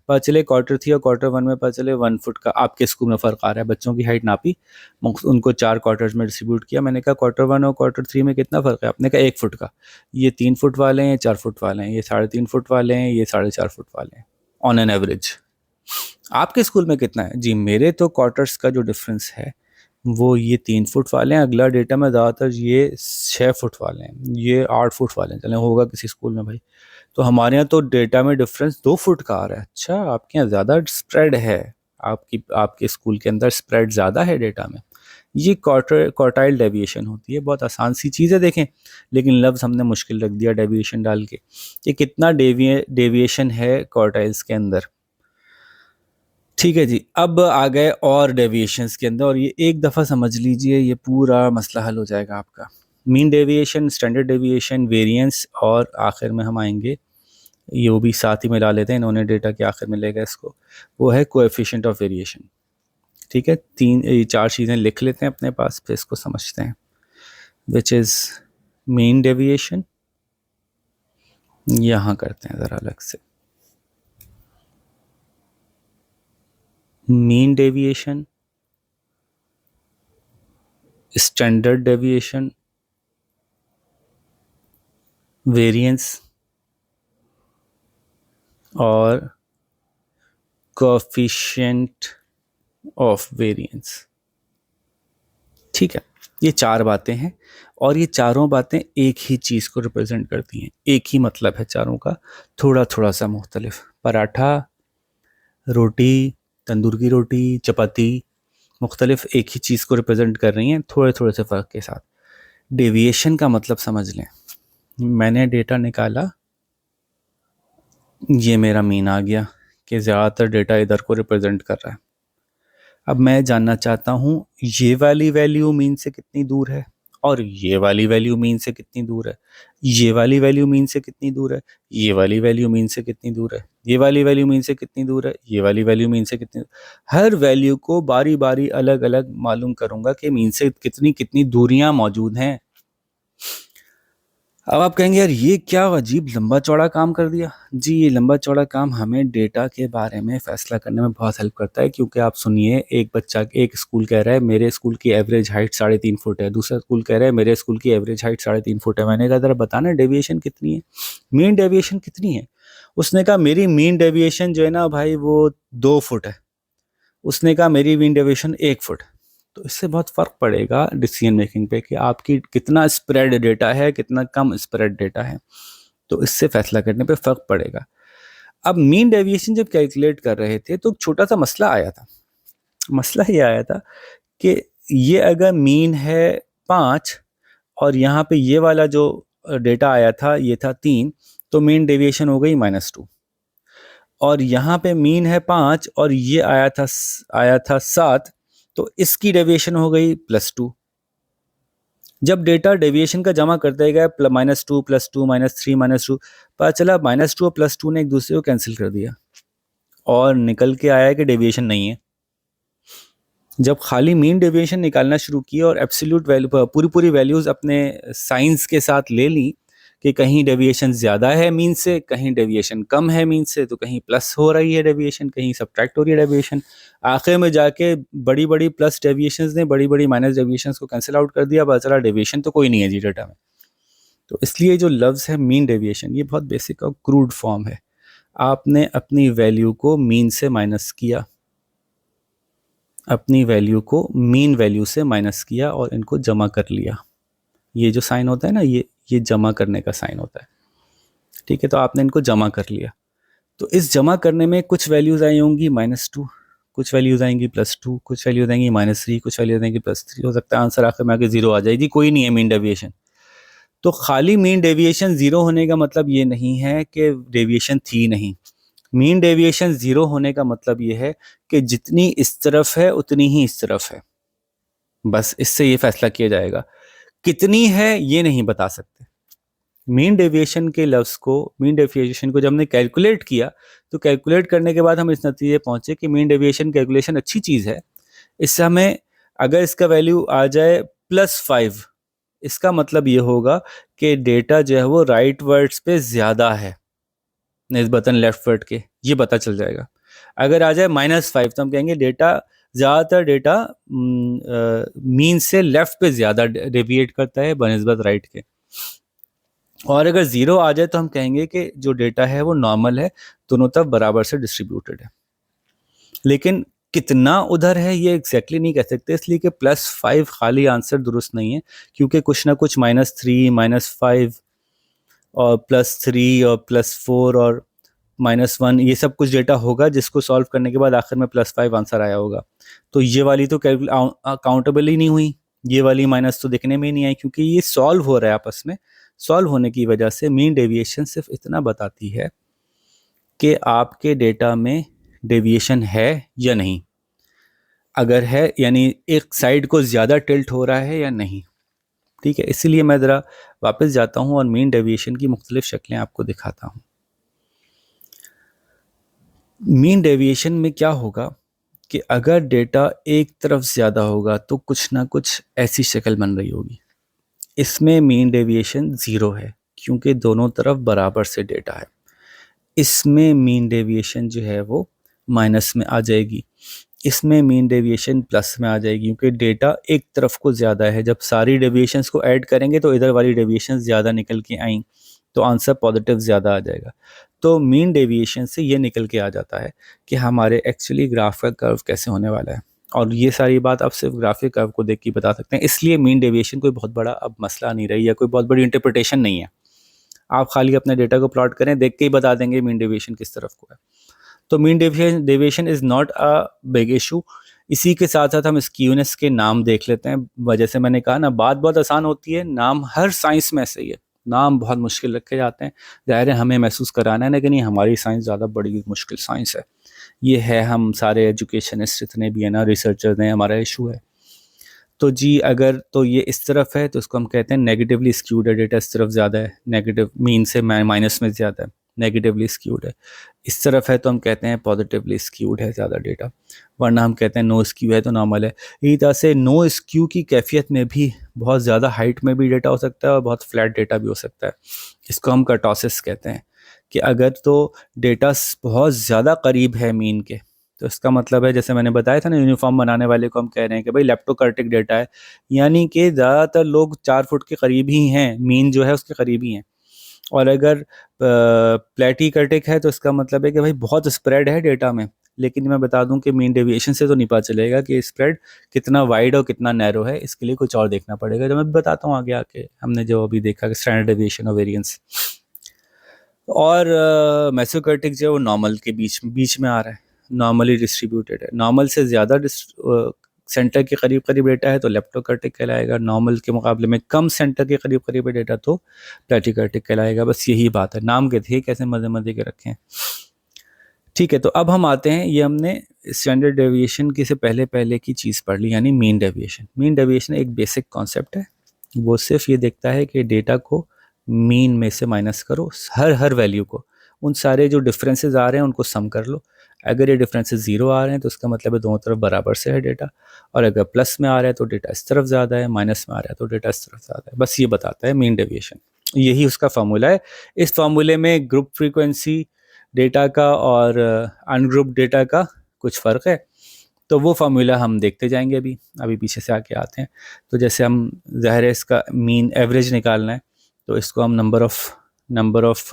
पता चले क्वार्टर 3 और क्वार्टर 1 में पता चले 1 फुट का आपके स्कूल में फ़र्क आ रहा है। बच्चों की हाइट नापी, उनको 4 क्वार्टर्स में डिस्ट्रीब्यूट किया। मैंने कहा क्वार्टर 1 और क्वार्टर 3 में कितना फ़र्क है। आपने कहा 1 फुट का। ये 3 फुट वाले हैं, 4 फुट वाले हैं, ये 3.5 फुट वाले हैं, ये 4.5 फुट वाले हैं ऑन एन एवरेज। आपके स्कूल में कितना है जी? मेरे तो क्वार्टर्स का जो डिफरेंस है वो ये 3 फुट वाले हैं। अगला डेटा में ज़्यादातर ये 6 फुट वाले हैं, ये 8 फुट वाले हैं। चलें, होगा किसी स्कूल में भाई। तो हमारे यहाँ तो डेटा में डिफरेंस 2 फुट का आ रहा है। अच्छा, आपके यहाँ ज़्यादा स्प्रेड है, आपके स्कूल के अंदर स्प्रेड ज़्यादा है डेटा में। ये क्वार्टाइल डेविएशन होती है। बहुत आसान सी चीज़ है देखें, लेकिन लफ्ज़ हमने मुश्किल रख दिया डेविएशन डाल के। ये कितना डेविएशन है क्वार्टाइल्स के अंदर, ठीक है जी। अब आ गए और डेविएशंस के अंदर, और ये एक दफ़ा समझ लीजिए, ये पूरा मसला हल हो जाएगा आपका। Mean deviation, standard deviation, variance, और आखिर में हम आएंगे, ये वो भी साथ ही मिला लेते हैं, इन्होंने डेटा के आखिर में लेगा इसको, वो है कोएफिशिएंट ऑफ वेरिएशन। ठीक है, 4 चीज़ें लिख लेते हैं अपने पास, फिर इसको समझते हैं। विच इज़ मीन डेविएशन, यहाँ करते हैं ज़रा अलग से। Mean deviation, standard deviation, variance और कोएफिशिएंट ऑफ वेरिएंस। ठीक है, ये 4 बातें हैं, और ये चारों बातें एक ही चीज़ को रिप्रेजेंट करती हैं। एक ही मतलब है चारों का, थोड़ा थोड़ा सा मुख्तलिफ। पराठा, रोटी, तंदूर की रोटी, चपाती, मुख्तलिफ एक ही चीज़ को रिप्रेजेंट कर रही हैं, थोड़े थोड़े से फ़र्क के साथ। डेविएशन का मतलब समझ लें, मैंने डेटा निकाला, ये मेरा मीन आ गया कि ज़्यादातर डेटा इधर को रिप्रेजेंट कर रहा है। अब मैं जानना चाहता हूँ ये वाली वैल्यू मीन से कितनी दूर है, और ये वाली वैल्यू मीन से कितनी दूर है, ये वाली वैल्यू मीन से कितनी दूर है, ये वाली वैल्यू मीन से कितनी दूर है, ये वाली वैल्यू मीन से कितनी दूर है, ये वाली वैल्यू मीन से कितनी दूर। हर वैल्यू को बारी बारी अलग अलग मालूम करूँगा कि मीन से कितनी कितनी दूरियाँ मौजूद हैं। अब आप कहेंगे यार ये क्या अजीब लंबा चौड़ा काम कर दिया। जी, ये लंबा चौड़ा काम हमें डेटा के बारे में फ़ैसला करने में बहुत हेल्प करता है, क्योंकि आप सुनिए, एक बच्चा, एक स्कूल कह रहा है मेरे स्कूल की एवरेज हाइट 3.5 फुट है, दूसरा स्कूल कह रहा है मेरे स्कूल की एवरेज हाइट 3.5 फुट है। मैंने कहा ज़रा बताना डेविएशन कितनी है, मीन डेविएशन कितनी है। उसने कहा मेरी मीन डेविएशन जो है ना भाई वो 2 फुट है। उसने कहा मेरी मीन डेविएशन 1 फुट। तो इससे बहुत फ़र्क पड़ेगा डिसीजन मेकिंग पे कि आपकी कितना स्प्रेड डेटा है, कितना कम स्प्रेड डेटा है। तो इससे फैसला करने पे फ़र्क पड़ेगा। अब मीन डेविएशन जब कैलकुलेट कर रहे थे तो छोटा सा मसला आया था। मसला ये आया था कि ये अगर मीन है 5 और यहाँ पे ये वाला जो डेटा आया था ये था 3, तो मीन डेविएशन हो गई -2। और यहाँ पे मीन है 5 और ये आया था 7, तो इसकी डेविएशन हो गई +2। जब डेटा डेविएशन का जमा करते गए -2 +2 -3 -2, पता चला -2 और +2 ने एक दूसरे को कैंसिल कर दिया और निकल के आया कि डेविएशन नहीं है। जब खाली मीन डेविएशन निकालना शुरू किया और एब्सोल्यूट वैल्यू पूरी वैल्यूज अपने साइंस के साथ ले ली कि कहीं डेविएशन ज़्यादा है मीन से, कहीं डेविएशन कम है मीन से, तो कहीं प्लस हो रही है डेविएशन, कहीं सब्ट्रैक्ट हो रही है डेविएशन। आखिर में जाके बड़ी बड़ी प्लस डेविएशंस ने बड़ी बड़ी माइनस डेविएशंस को कैंसिल आउट कर दिया, पता चला डेविएशन तो कोई नहीं है जी डेटा में। तो इसलिए जो लफ्ज़ है मीन डेविएशन, ये बहुत बेसिक और क्रूड फॉर्म है। आपने अपनी वैल्यू को मीन से माइनस किया, अपनी वैल्यू को मीन वैल्यू से माइनस किया और इनको जमा कर लिया। ये जो साइन होता है ना, ये जमा करने का साइन होता है, ठीक है। तो आपने इनको जमा कर लिया। तो इस जमा करने में कुछ वैल्यूज आई होंगी -2, कुछ वैल्यूज आएंगी +2, कुछ वैल्यूज आएंगी -3, कुछ वैल्यूज आएंगी +3। हो सकता है आंसर आखिर में आके 0 आ जाएगी, कोई नहीं है मीन डेविएशन। तो खाली मीन डेविएशन 0 होने का मतलब ये नहीं है कि डेविएशन थी नहीं। मीन डेविएशन 0 होने का मतलब ये है कि जितनी इस तरफ है उतनी ही इस तरफ है। बस इससे ये फैसला किया जाएगा। कितनी है ये नहीं बता सकते। मीन डेविएशन के लफ्ज़ को, मीन डेविएशन को जब हमने कैलकुलेट किया तो कैलकुलेट करने के बाद हम इस नतीजे पहुंचे कि मीन डेविएशन कैलकुलेशन अच्छी चीज़ है। इससे हमें अगर इसका वैल्यू आ जाए +5, इसका मतलब ये होगा कि डेटा जो है वो राइट वर्ड्स पे ज़्यादा है निस्बतन लेफ्ट वर्ड के, ये पता चल जाएगा। अगर आ जाए -5 तो हम कहेंगे डेटा, ज़्यादातर डेटा मीन से लेफ्ट पे ज़्यादा डेविएट करता है बनिस्बत राइट के। और अगर 0 आ जाए तो हम कहेंगे कि जो डेटा है वो नॉर्मल है, दोनों तरफ बराबर से डिस्ट्रीब्यूटेड है। लेकिन कितना उधर है ये एग्जैक्टली नहीं कह सकते, इसलिए कि +5 खाली आंसर दुरुस्त नहीं है, क्योंकि कुछ ना कुछ -3 -5 और +3 और +4 और -1 ये सब कुछ डेटा होगा जिसको सॉल्व करने के बाद आखिर में +5 आंसर आया होगा। तो ये वाली तो काउंटेबल ही नहीं हुई, ये वाली माइनस तो दिखने में ही नहीं आई, क्योंकि ये सॉल्व हो रहा है आपस में। सॉल्व होने की वजह से मीन डेविएशन सिर्फ इतना बताती है कि आपके डेटा में डेविएशन है या नहीं। अगर है यानी एक साइड को ज़्यादा टिल्ट हो रहा है या नहीं, ठीक है। इसीलिए मैं ज़रा वापस जाता हूँ और मीन डेविएशन की मुख्तलिफ शक्लें आपको दिखाता हूँ। मीन डेविएशन में क्या होगा कि अगर डेटा एक तरफ ज़्यादा होगा तो कुछ ना कुछ ऐसी शक्ल बन रही होगी। इसमें मीन डेविएशन 0 है क्योंकि दोनों तरफ बराबर से डेटा है। इसमें मीन डेविएशन जो है वो माइनस में आ जाएगी। इसमें मीन डेविएशन प्लस में आ जाएगी क्योंकि डेटा एक तरफ को ज़्यादा है। जब सारी डेविएशंस को ऐड करेंगे तो इधर वाली डेविएशन ज़्यादा निकल के आई, तो आंसर पॉजिटिव ज़्यादा आ जाएगा। तो मीन डेविएशन से ये निकल के आ जाता है कि हमारे एक्चुअली ग्राफ का कर्व कैसे होने वाला है, और ये सारी बात आप सिर्फ ग्राफिक कर्व को देख के बता सकते हैं। इसलिए मीन डेविएशन कोई बहुत बड़ा अब मसला नहीं रही या कोई बहुत बड़ी इंटरप्रिटेशन नहीं है। आप खाली अपने डेटा को प्लॉट करें, देख के ही बता देंगे मीन डेविएशन किस तरफ को है। तो mean deviation is not a big issue. इसी के साथ साथ हम स्क्यूनेस के नाम देख लेते हैं। जैसे मैंने कहा ना, बात बहुत आसान होती है, नाम हर साइंस में ऐसे ही है, नाम बहुत मुश्किल रखे जाते हैं। ज़ाहिर है हमें महसूस कराना है ना कि नहीं हमारी साइंस ज़्यादा बड़ी मुश्किल साइंस है। ये है, हम सारे एजुकेशनिस्ट इतने भी है ना, रिसर्चर हैं, हमारा इशू है। तो जी अगर तो ये इस तरफ है तो इसको हम कहते हैं नेगेटिवली स्क्यूड है, डेटा इस तरफ ज़्यादा है, नेगेटिव मीन से माइनस में ज़्यादा है। नेगेटिवली स्क्यूड है, इस तरफ है तो हम कहते हैं पॉजिटिवली स्क्यूड है ज़्यादा डेटा, वरना हम कहते हैं नो स्क्यू है तो नॉर्मल है। इसी तरह से नो स्क्यू की कैफियत में भी बहुत ज़्यादा हाइट में भी डेटा हो सकता है और बहुत फ्लैट डेटा भी हो सकता है। इसको हम कर्टोसिस कहते हैं कि अगर तो डेटा बहुत ज़्यादा करीब है मीन के, तो इसका मतलब है जैसे मैंने बताया था ना, यूनिफॉर्म बनाने वाले को हम कह रहे हैं कि भाई लेप्टोकर्टिक डेटा है, यानी कि ज़्यादातर लोग 4 फुट के करीब ही हैं, मीन जो है उसके करीब ही हैं। और अगर प्लेटिकर्टिक है तो इसका मतलब है कि भाई बहुत स्प्रेड है डेटा में, लेकिन मैं बता दूं कि मीन डेविएशन से तो नहीं पता चलेगा कि स्प्रेड कितना वाइड और कितना नैरो है, इसके लिए कुछ और देखना पड़ेगा, जो मैं बताता हूँ आगे आके। हमने जो अभी देखा कि स्टैंडर्ड डेविएशन और वेरिएंस, और मेसोकर्टिक जो है वो नॉर्मल के बीच बीच में आ रहा है, नॉर्मली डिस्ट्रीब्यूटेड है। नॉर्मल से ज़्यादा सेंटर के करीब करीब डेटा है तो लेप्टोकर्टिक कहलाएगा, नॉर्मल के मुकाबले में कम सेंटर के करीब करीब डेटा तो प्लेटिकर्टिक कहलाएगा। बस यही बात है, नाम के थे कैसे मजे मजे के रखे हैं। ठीक है, तो अब हम आते हैं, ये हमने स्टैंडर्ड डेविएशन की से पहले पहले की चीज़ पढ़ ली, यानी मीन डेविएशन। मीन डेविएशन एक बेसिक कॉन्सेप्ट है, वो सिर्फ ये देखता है कि डेटा को मीन में से माइनस करो, हर वैल्यू को, उन सारे जो डिफरेंसेस आ रहे हैं उनको सम कर लो। अगर ये डिफरेंसेस ज़ीरो आ रहे हैं तो उसका मतलब है दोनों तरफ बराबर से है डेटा, और अगर प्लस में आ रहा है तो डेटा इस तरफ ज़्यादा है, माइनस में आ रहा है तो डेटा इस तरफ ज़्यादा है। बस ये बताता है मीन डेविएशन, यही उसका फार्मूला है। इस फार्मूले में ग्रुप फ्रीक्वेंसी डेटा का और अनग्रुप डेटा का कुछ फ़र्क है, तो वो फार्मूला हम देखते जाएंगे। अभी पीछे से आके आते हैं। तो जैसे हम ज़ाहिर है इसका मीन एवरेज निकालना है, तो इसको हम नंबर ऑफ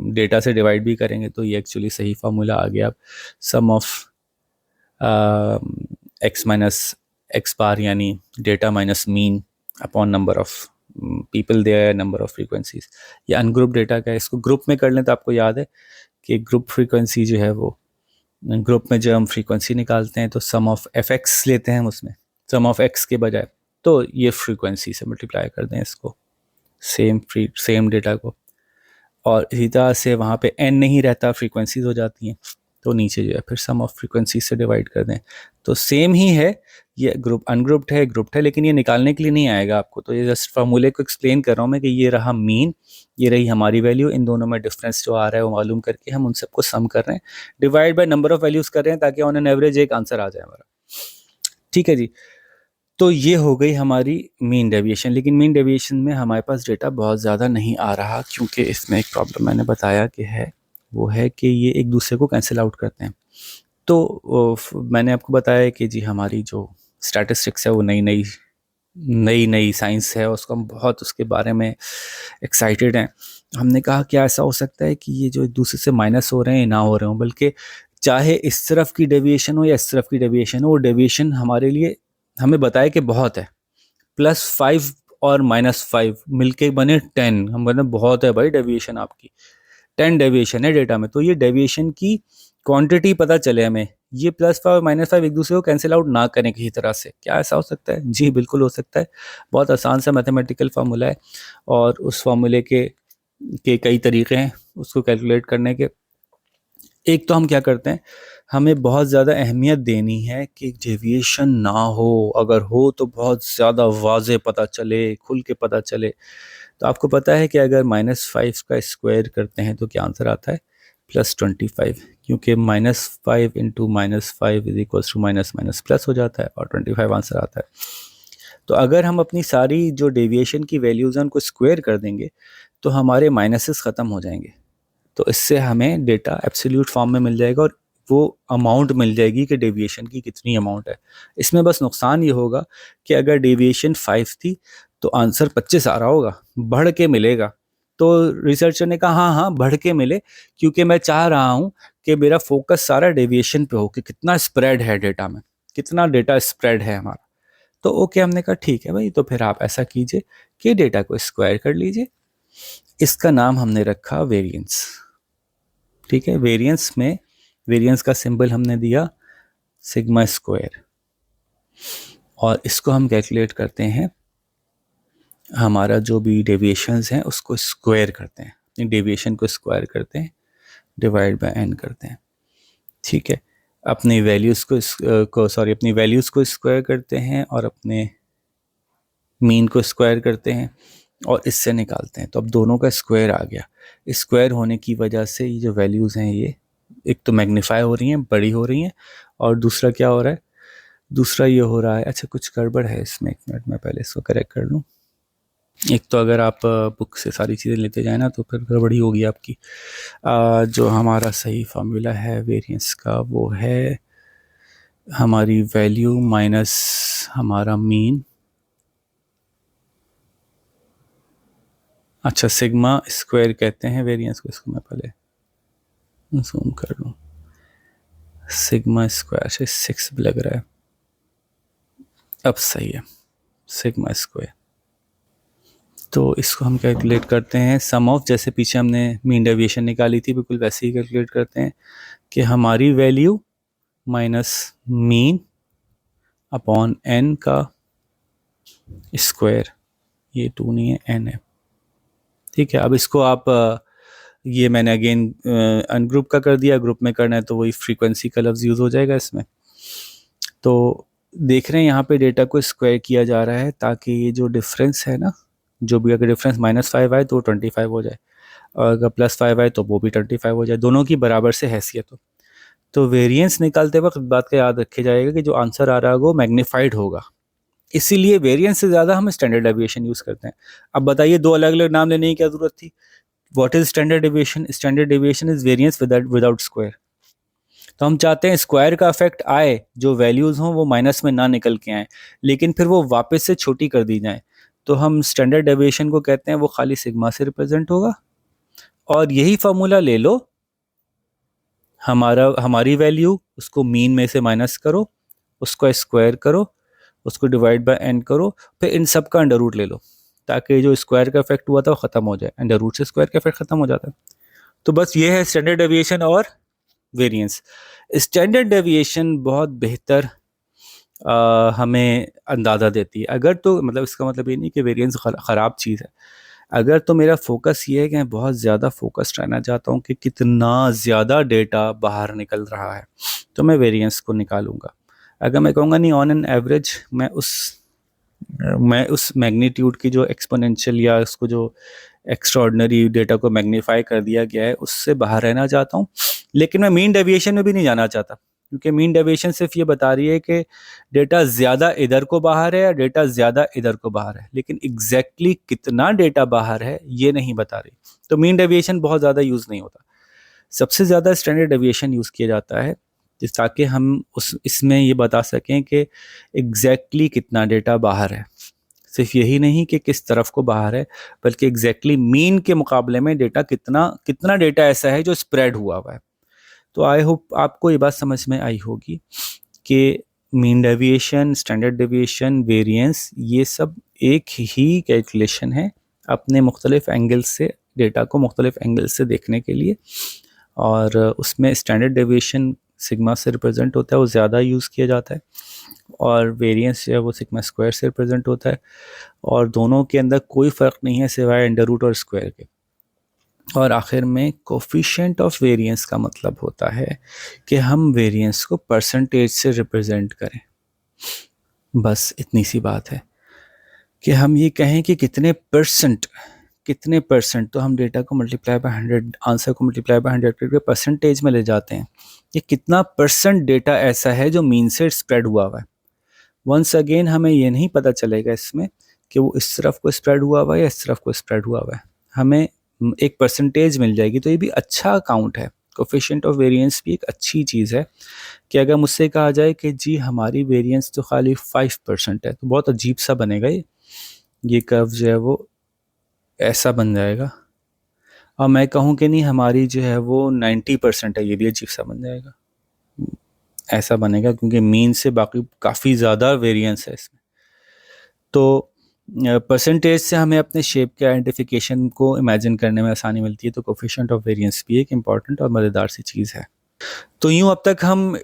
डेटा से डिवाइड भी करेंगे, तो ये एक्चुअली सही फार्मूला आ गया। अब sum of x minus x bar, यानी data minus mean upon number of people there, number of frequencies. ये अनग्रुप डेटा का है, इसको ग्रुप में कर लें तो आपको याद है कि ग्रुप फ्रीक्वेंसी जो है वो, ग्रुप में जब हम फ्रीक्वेंसी निकालते हैं तो सम ऑफ एफ एक्स लेते हैं उसमें, सम ऑफ एक्स के बजाय, तो ये फ्रीक्वेंसी से मल्टीप्लाई कर दें इसको, सेम डेटा को, और इसी तरह से वहाँ पे एन नहीं रहता, फ्रीक्वेंसीज हो जाती हैं, तो नीचे जो है फिर सम ऑफ फ्रीक्वेंसी से डिवाइड कर दें, तो सेम ही है। ये ग्रुप अनग्रुप्ड है, ग्रुप्ड है, लेकिन ये निकालने के लिए नहीं आएगा आपको, तो ये जस्ट फार्मूले को एक्सप्लेन कर रहा हूँ मैं कि ये रहा मीन, ये रही हमारी वैल्यू, इन दोनों में डिफरेंस जो आ रहा है वो मालूम करके हम उन सबको सम कर रहे हैं, divide by number of values कर रहे हैं, ताकि ऑन एन एवरेज एक आंसर आ जाए हमारा। ठीक है जी, तो ये हो गई हमारी मीन डेविएशन। लेकिन मीन डेविएशन में हमारे पास डेटा बहुत ज़्यादा नहीं आ रहा, क्योंकि इसमें एक प्रॉब्लम मैंने बताया कि है, वो है कि ये एक दूसरे को कैंसिल आउट करते हैं। तो मैंने आपको बताया कि जी हमारी जो स्टैटिस्टिक्स है वो नई साइंस है, उसको हम बहुत उसके बारे में एक्साइटेड हैं। हमने कहा क्या ऐसा हो सकता है कि ये जो एक दूसरे से माइनस हो रहे हैं ना हो रहे हों, बल्कि चाहे इस तरफ की डेविएशन हो या इस तरफ की डेविएशन हो, वो डेविएशन हमारे लिए हमें बताया कि बहुत है, +5 और -5 मिलके बने 10, हम कहते हैं बहुत है भाई डेविएशन आपकी, 10 डेविएशन है डेटा में। तो ये डेविएशन की क्वांटिटी पता चले हमें, ये +5 और -5 एक दूसरे को कैंसिल आउट ना करें किसी तरह से। क्या ऐसा हो सकता है? जी बिल्कुल हो सकता है। बहुत आसान सा मैथमेटिकल फार्मूला है, और उस फार्मूले के कई तरीके हैं उसको कैलकुलेट करने के। एक तो हम क्या करते हैं, हमें बहुत ज़्यादा अहमियत देनी है कि डेविएशन ना हो, अगर हो तो बहुत ज़्यादा वाज़े पता चले, खुल के पता चले। तो आपको पता है कि अगर -5 का स्क्वायर करते हैं तो क्या आंसर आता है? +25, क्योंकि -5 into -5 is equals to minus minus plus हो जाता है, और 25 आंसर आता है। तो अगर हम अपनी सारी जो डेविएशन की वैल्यूज़ हैं उनको स्क्वायर कर देंगे तो हमारे माइनसेस ख़त्म हो जाएंगे, तो इससे हमें डेटा एब्सोल्यूट फॉर्म में मिल जाएगा, और वो अमाउंट मिल जाएगी कि डेविएशन की कितनी अमाउंट है। इसमें बस नुकसान ये होगा कि अगर डेविएशन 5 थी तो आंसर 25 आ रहा होगा, बढ़ के मिलेगा। तो रिसर्चर ने कहा हाँ हाँ बढ़ के मिले, क्योंकि मैं चाह रहा हूँ कि मेरा फोकस सारा डेविएशन पे हो कि कितना स्प्रेड है डेटा में, कितना डेटा स्प्रेड है हमारा। तो ओके, हमने कहा ठीक है भाई, तो फिर आप ऐसा कीजिए कि डेटा को स्क्वायर कर लीजिए। इसका नाम हमने रखा वेरिएंस। ठीक है, वेरिएंस का सिंबल हमने दिया सिग्मा स्क्वायर, और इसको हम कैलकुलेट करते हैं, हमारा जो भी डेविएशंस हैं उसको स्क्वायर करते हैं, डेविएशन को स्क्वायर करते हैं, डिवाइड बाय n करते हैं। ठीक है, अपनी वैल्यूज़ अपनी वैल्यूज़ को स्क्वायर करते हैं और अपने मीन को स्क्वायर करते हैं, और इससे निकालते हैं, तो अब दोनों का स्क्वायर आ गया। स्क्वायर होने की वजह से ये जो वैल्यूज़ हैं ये एक तो मैग्नीफाई हो रही हैं, बड़ी हो रही हैं, और दूसरा क्या हो रहा है, दूसरा ये हो रहा है, अच्छा कुछ गड़बड़ है इसमें, एक मिनट मैं पहले इसको करेक्ट कर लूँ। एक तो अगर आप बुक से सारी चीज़ें लेते जाए ना तो फिर गड़बड़ी होगी आपकी। जो हमारा सही फार्मूला है वेरिएंस का वो है हमारी वैल्यू माइनस हमारा मीन, अच्छा सिग्मा स्क्वायर कहते हैं वेरिएंस को, इसको मैं पहले जूम कर लूँ। सिग्मा स्क्वायर से 6 भी लग रहा है, अब सही है, सिग्मा स्क्वायर। तो इसको हम कैलकुलेट करते हैं सम ऑफ, जैसे पीछे हमने मीन डेविएशन निकाली थी बिल्कुल वैसे ही कैलकुलेट करते हैं कि हमारी value minus mean upon n का स्क्वायर, ये 2 नहीं है एन है, ठीक है। अब इसको आप ये मैंने अगेन अनग्रुप का कर दिया, ग्रुप में करना है तो वही फ्रीक्वेंसी का लफ्ज़ यूज़ हो जाएगा इसमें। तो देख रहे हैं यहाँ पे डेटा को स्क्वायर किया जा रहा है ताकि ये जो डिफरेंस है ना, जो भी अगर डिफरेंस -5 आए तो 25 हो जाए, और अगर +5 आए तो वो भी 25 हो जाए, दोनों की बराबर से हैसियत हो। तो वेरिएंस निकालते वक्त बात का याद रखा जाएगा कि जो आंसर आ रहा है वो मैग्नीफाइड होगा, इसीलिए वेरिएंस से ज़्यादा हम स्टैंडर्ड डेविएशन यूज़ करते हैं। अब बताइए दो अलग अलग नाम लेने की क्या ज़रूरत थी। What is standard deviation? Standard deviation is variance without square. तो हम चाहते हैं स्क्वायर का इफेक्ट आए, जो वैल्यूज़ हों वो माइनस में ना निकल के आए, लेकिन फिर वो वापस से छोटी कर दी जाए। तो हम स्टैंडर्ड डेविएशन को कहते हैं वो खाली सिग्मा से रिप्रेजेंट होगा, और यही फार्मूला ले लो, हमारी वैल्यू उसको मीन में से माइनस करो, उसको स्क्वायर करो, उसको डिवाइड बाय एन करो, फिर इन सब का अंडर रूट ले लो, ताकि जो स्क्वायर का इफेक्ट हुआ था वो ख़त्म हो जाए, अंडर रूट से स्क्वायर का इफेक्ट ख़त्म हो जाता है। तो बस ये है स्टैंडर्ड डेविएशन और वेरिएंस। स्टैंडर्ड डेविएशन बहुत बेहतर हमें अंदाज़ा देती है। अगर तो मतलब इसका मतलब ये नहीं कि वेरिएंस ख़राब चीज़ है, अगर तो मेरा फोकस ये है कि मैं बहुत ज़्यादा फोकस्ड रहना चाहता हूँ कि कितना ज़्यादा डेटा बाहर निकल रहा है, तो मैं वेरिएंस को निकालूंगा। अगर मैं कहूँगा नहीं ऑन एन एवरेज मैं उस मैग्नीट्यूड की जो एक्सपोनेंशियल या उसको जो एक्स्ट्राऑर्डिनरी डेटा को मैग्नीफाई कर दिया गया है उससे बाहर रहना चाहता हूँ, लेकिन मैं मीन डेविएशन में भी नहीं जाना चाहता, क्योंकि मीन डेविएशन सिर्फ ये बता रही है कि डेटा ज़्यादा इधर को बाहर है या डेटा ज़्यादा इधर को बाहर है, लेकिन एग्जैक्टली कितना डेटा बाहर है ये नहीं बता रही। तो मीन डेविएशन बहुत ज़्यादा यूज़ नहीं होता, सबसे ज़्यादा स्टैंडर्ड डेविएशन यूज़ किया जाता है ताकि हम उस इसमें ये बता सकें कि एग्जैक्टली कितना डेटा बाहर है। सिर्फ यही नहीं कि किस तरफ को बाहर है, बल्कि एग्जैक्टली मीन के मुकाबले में डेटा कितना डेटा ऐसा है जो स्प्रेड हुआ हुआ है। तो आई होप आपको ये बात समझ में आई होगी कि mean deviation, standard deviation, variance, ये सब एक ही कैलकुलेशन है अपने मुख्तलिफ एंगल से, डेटा को मुख्तलिफ एंगल से देखने के लिए, और उसमें स्टैंडर्ड डेविएशन सिग्मा से रिप्रेजेंट होता है, वो ज़्यादा यूज़ किया जाता है, और वेरिएंस जो है वो सिग्मा स्क्वायर से रिप्रेजेंट होता है, और दोनों के अंदर कोई फ़र्क नहीं है सिवाय अंडर रूट और स्क्वायर के। और आखिर में कोफिशिएंट ऑफ वेरिएंस का मतलब होता है कि हम वेरिएंस को परसेंटेज से रिप्रेजेंट करें। बस इतनी सी बात है कि हम ये कहें कि कितने परसेंट, तो हम डेटा को मल्टीप्लाई बाय 100, आंसर को मल्टीप्लाई बाय 100 करके परसेंटेज में ले जाते हैं, ये कितना परसेंट डेटा ऐसा है जो मीन से स्प्रेड हुआ हुआ है। वंस अगेन हमें ये नहीं पता चलेगा इसमें कि वो इस तरफ को स्प्रेड हुआ हुआ है या इस तरफ को स्प्रेड हुआ हुआ है, हमें एक परसेंटेज मिल जाएगी। तो ये भी अच्छा अकाउंट है, कोफिशिएंट ऑफ वेरिएंस भी एक अच्छी चीज़ है कि अगर मुझसे कहा जाए कि जी हमारी वेरिएंस तो खाली 5% है, तो बहुत अजीब सा बनेगा ये कर्व जो है वो ऐसा बन जाएगा, और मैं कहूँ कि नहीं हमारी जो है वो 90% है, ये भी अजीब सा बन जाएगा, ऐसा बनेगा, क्योंकि मीन से बाकी काफ़ी ज़्यादा वेरिएंस है इसमें। तो परसेंटेज से हमें अपने शेप के आइडेंटिफिकेशन को इमेजिन करने में आसानी मिलती है, तो कोफिशिएंट ऑफ वेरिएंस भी एक इम्पॉर्टेंट और मज़ेदार सी चीज़ है। तो यूँ अब तक हम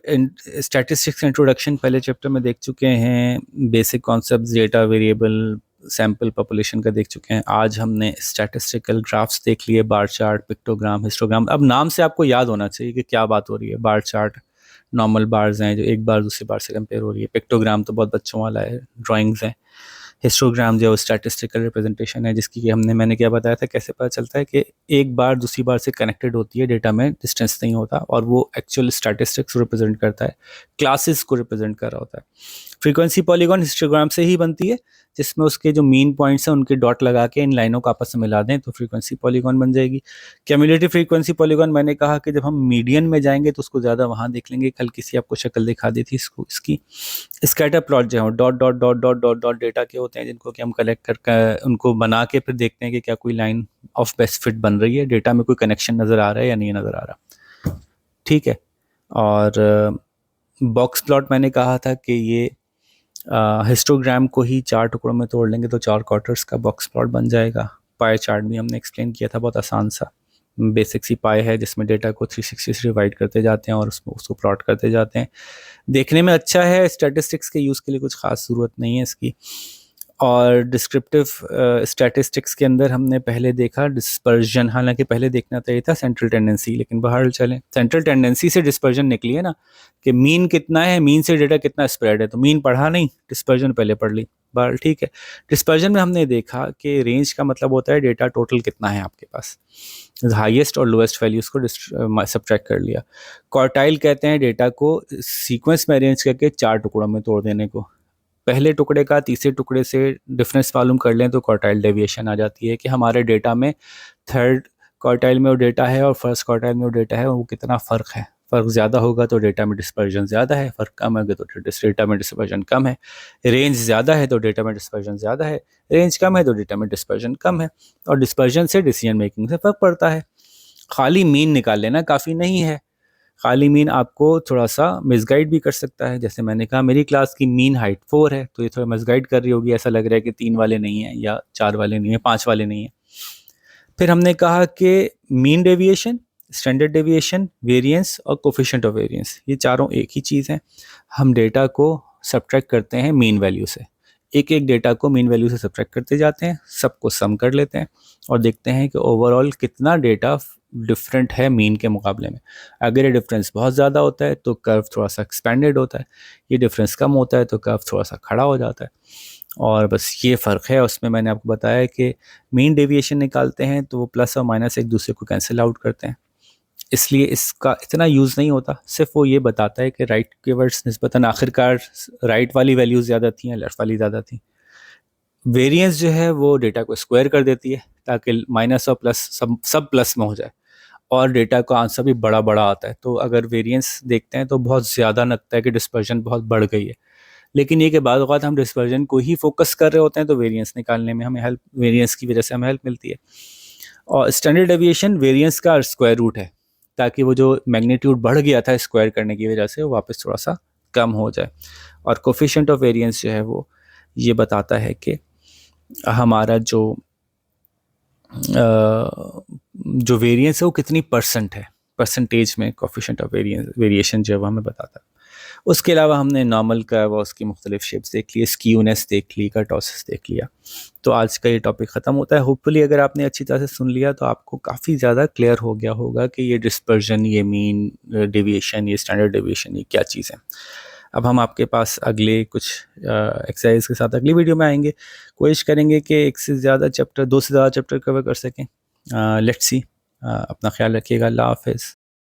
स्टैटिस्टिक्स इंट्रोडक्शन पहले चैप्टर में देख चुके हैं, basic concepts, data, variable, sample, population का देख चुके हैं। आज हमने स्टैटिस्टिकल ग्राफ्स देख लिए, बार चार्ट, पिक्टोग्राम, हिस्टोग्राम। अब नाम से आपको याद होना चाहिए कि क्या बात हो रही है। बार चार्ट नॉर्मल बार्स हैं जो एक बार दूसरी बार से कंपेयर हो रही है, पिक्टोग्राम तो बहुत बच्चों वाला है, ड्राइंग्स हैं, हिस्टोग्राम जो स्टैटिस्टिकल रिप्रेजेंटेशन है, जिसकी कि मैंने क्या बताया था, कैसे पता चलता है कि एक बार दूसरी बार से कनेक्टेड होती है, डेटा में डिस्टेंस नहीं होता, और वो एक्चुअल स्टैटिस्टिक्स रिप्रेजेंट करता है, क्लासेस को रिप्रेजेंट कर रहा होता है। फ्रीक्वेंसी पॉलीगॉन हिस्टोग्राम से ही बनती है, जिसमें उसके जो मीन पॉइंट्स हैं उनके डॉट लगा के इन लाइनों को आपस में मिला दें तो फ्रीक्वेंसी पॉलीगॉन बन जाएगी। क्यूमुलेटिव फ्रीक्वेंसी पॉलीगॉन, मैंने कहा कि जब हम मीडियन में जाएंगे तो उसको ज़्यादा वहाँ देख लेंगे, कल किसी आपको शक्ल दिखा दी थी इसको, इसकी स्कैटर प्लॉट जो है dot dot dot dot dot dot data के होते हैं, जिनको कि हम कलेक्ट कर उनको बना के फिर देखते हैं कि क्या कोई लाइन ऑफ बेस्ट फिट बन रही है, डेटा में कोई कनेक्शन नज़र आ रहा है या नहीं नज़र आ रहा। ठीक है। और बॉक्स प्लॉट मैंने कहा था कि ये हिस्टोग्राम को ही 4 टुकड़ों में तोड़ लेंगे तो 4 क्वार्टर्स का बॉक्स प्लॉट बन जाएगा। पाई चार्ट भी हमने एक्सप्लेन किया था, बहुत आसान सा बेसिक सी पाई है, जिसमें डेटा को 360 से डिवाइड करते जाते हैं और उसको प्लॉट करते जाते हैं। देखने में अच्छा है, स्टैटिस्टिक्स के यूज़ के लिए कुछ ख़ास ज़रूरत नहीं है इसकी। और डिस्क्रिप्टिव स्टैटिस्टिक्स के अंदर हमने पहले देखा डिस्पर्जन, हालांकि पहले देखना चाहिए था सेंट्रल टेंडेंसी, लेकिन बहरहाल चलें, सेंट्रल टेंडेंसी से डिस्पर्जन निकली है ना, कि मीन कितना है, मीन से डेटा कितना स्प्रेड है, तो मीन पढ़ा नहीं, डिस्पर्जन पहले पढ़ ली। बहरहाल ठीक है। डिस्पर्जन में हमने देखा कि रेंज का मतलब होता है डेटा टोटल कितना है आपके पास, हाईएस्ट और लोएस्ट वैल्यूज़ को सब्ट्रैक्ट कर लिया। क्वार्टाइल कहते हैं डेटा को सीक्वेंस में अरेंज करके 4 टुकड़ों में तोड़ देने को। पहले टुकड़े का तीसरे टुकड़े से डिफरेंस मालूम कर लें तो क्वार्टाइल डेविएशन आ जाती है, कि हमारे डेटा में थर्ड क्वार्टाइल में वो डेटा है और फर्स्ट क्वार्टाइल में वो डेटा है, वो कितना फ़र्क है। फ़र्क ज़्यादा होगा तो डेटा में डिस्पर्जन ज़्यादा है, फ़र्क कम होगा तो डेटा में डिस्पर्जन कम है। रेंज ज़्यादा है तो डेटा में डिस्पर्जन ज़्यादा है, रेंज कम है तो डेटा में डिस्पर्जन कम है, और डिस्पर्जन से डिसीजन मेकिंग से फ़र्क पड़ता है। खाली मीन निकाल लेना काफ़ी नहीं है, खाली मीन आपको थोड़ा सा मिसगाइड भी कर सकता है। जैसे मैंने कहा मेरी क्लास की मीन हाइट 4 है, तो ये थोड़ा मिसगाइड कर रही होगी, ऐसा लग रहा है कि 3 वाले नहीं हैं या 4 वाले नहीं हैं, 5 वाले नहीं हैं। फिर हमने कहा कि mean deviation, standard deviation, variance और कोफिशिएंट ऑफ वेरिएंस, ये चारों एक ही चीज़ हैं। हम डेटा को सब्ट्रैक्ट करते हैं मीन वैल्यू से, एक एक डेटा को मीन वैल्यू से सब्ट्रैक्ट करते जाते हैं, सबको सम कर लेते हैं और देखते हैं कि ओवरऑल कितना डेटा डिफरेंट है मीन के मुकाबले में। अगर ये डिफरेंस बहुत ज़्यादा होता है तो कर्व थोड़ा सा एक्सपेंडेड होता है, ये डिफरेंस कम होता है तो कर्व थोड़ा सा खड़ा हो जाता है, और बस ये फ़र्क है। उसमें मैंने आपको बताया कि मीन डेविएशन निकालते हैं तो वो प्लस और माइनस एक दूसरे को कैंसिल आउट करते हैं, इसलिए इसका इतना यूज़ नहीं होता। सिर्फ वो ये बताता है कि राइट के वर्ड्स निस्बतन आखिरकार राइट वाली वैल्यूज़ ज़्यादा थी या लेफ्ट वाली ज़्यादा थी। वेरिएंस जो है वो डेटा को स्क्वायर कर देती है ताकि माइनस और प्लस सब प्लस में हो जाए, और डेटा का आंसर भी बड़ा बड़ा आता है। तो अगर वेरिएंस देखते हैं तो बहुत ज़्यादा लगता है कि डिस्पर्जन बहुत बढ़ गई है, लेकिन ये कि बाद औक़ात हम डिस्पर्जन को ही फोकस कर रहे होते हैं तो वेरिएंस निकालने में हमें हेल्प, वेरिएंस की वजह से हमें हेल्प मिलती है। और स्टैंडर्ड डेविएशन वेरिएंस का स्क्वायर रूट है, ताकि वो जो मैग्नीट्यूड बढ़ गया था स्क्वायर करने की वजह से वो वापस थोड़ा सा कम हो जाए। और कोफिशिएंट ऑफ वेरिएंस जो है वो ये बताता है कि हमारा जो वेरिएंस है वो कितनी परसेंट है, परसेंटेज में कोफिशिएंट ऑफ वेरिएशन जो है वो हमें बताता है। उसके अलावा हमने नॉर्मल कर्व और उसकी मुख्तलिफ शेप्स देख ली, स्क्यूनेस देख ली, कर्टोसिस देख लिया। तो आज का ये टॉपिक ख़त्म होता है। होपफुली अगर आपने अच्छी तरह से सुन लिया तो आपको काफ़ी ज़्यादा क्लियर हो गया होगा कि ये डिस्पर्जन, ये मीन डेविएशन, ये स्टैंडर्ड डेविएशन, ये क्या चीज़ है। अब हम आपके पास अगले कुछ एक्सरसाइज के साथ अगली वीडियो में आएंगे। कोशिश करेंगे कि एक से ज़्यादा चैप्टर, 2 से ज़्यादा चैप्टर कवर कर सकें। Let's see. अपना ख्याल रखिएगा। अल्लाह हाफ़िज़।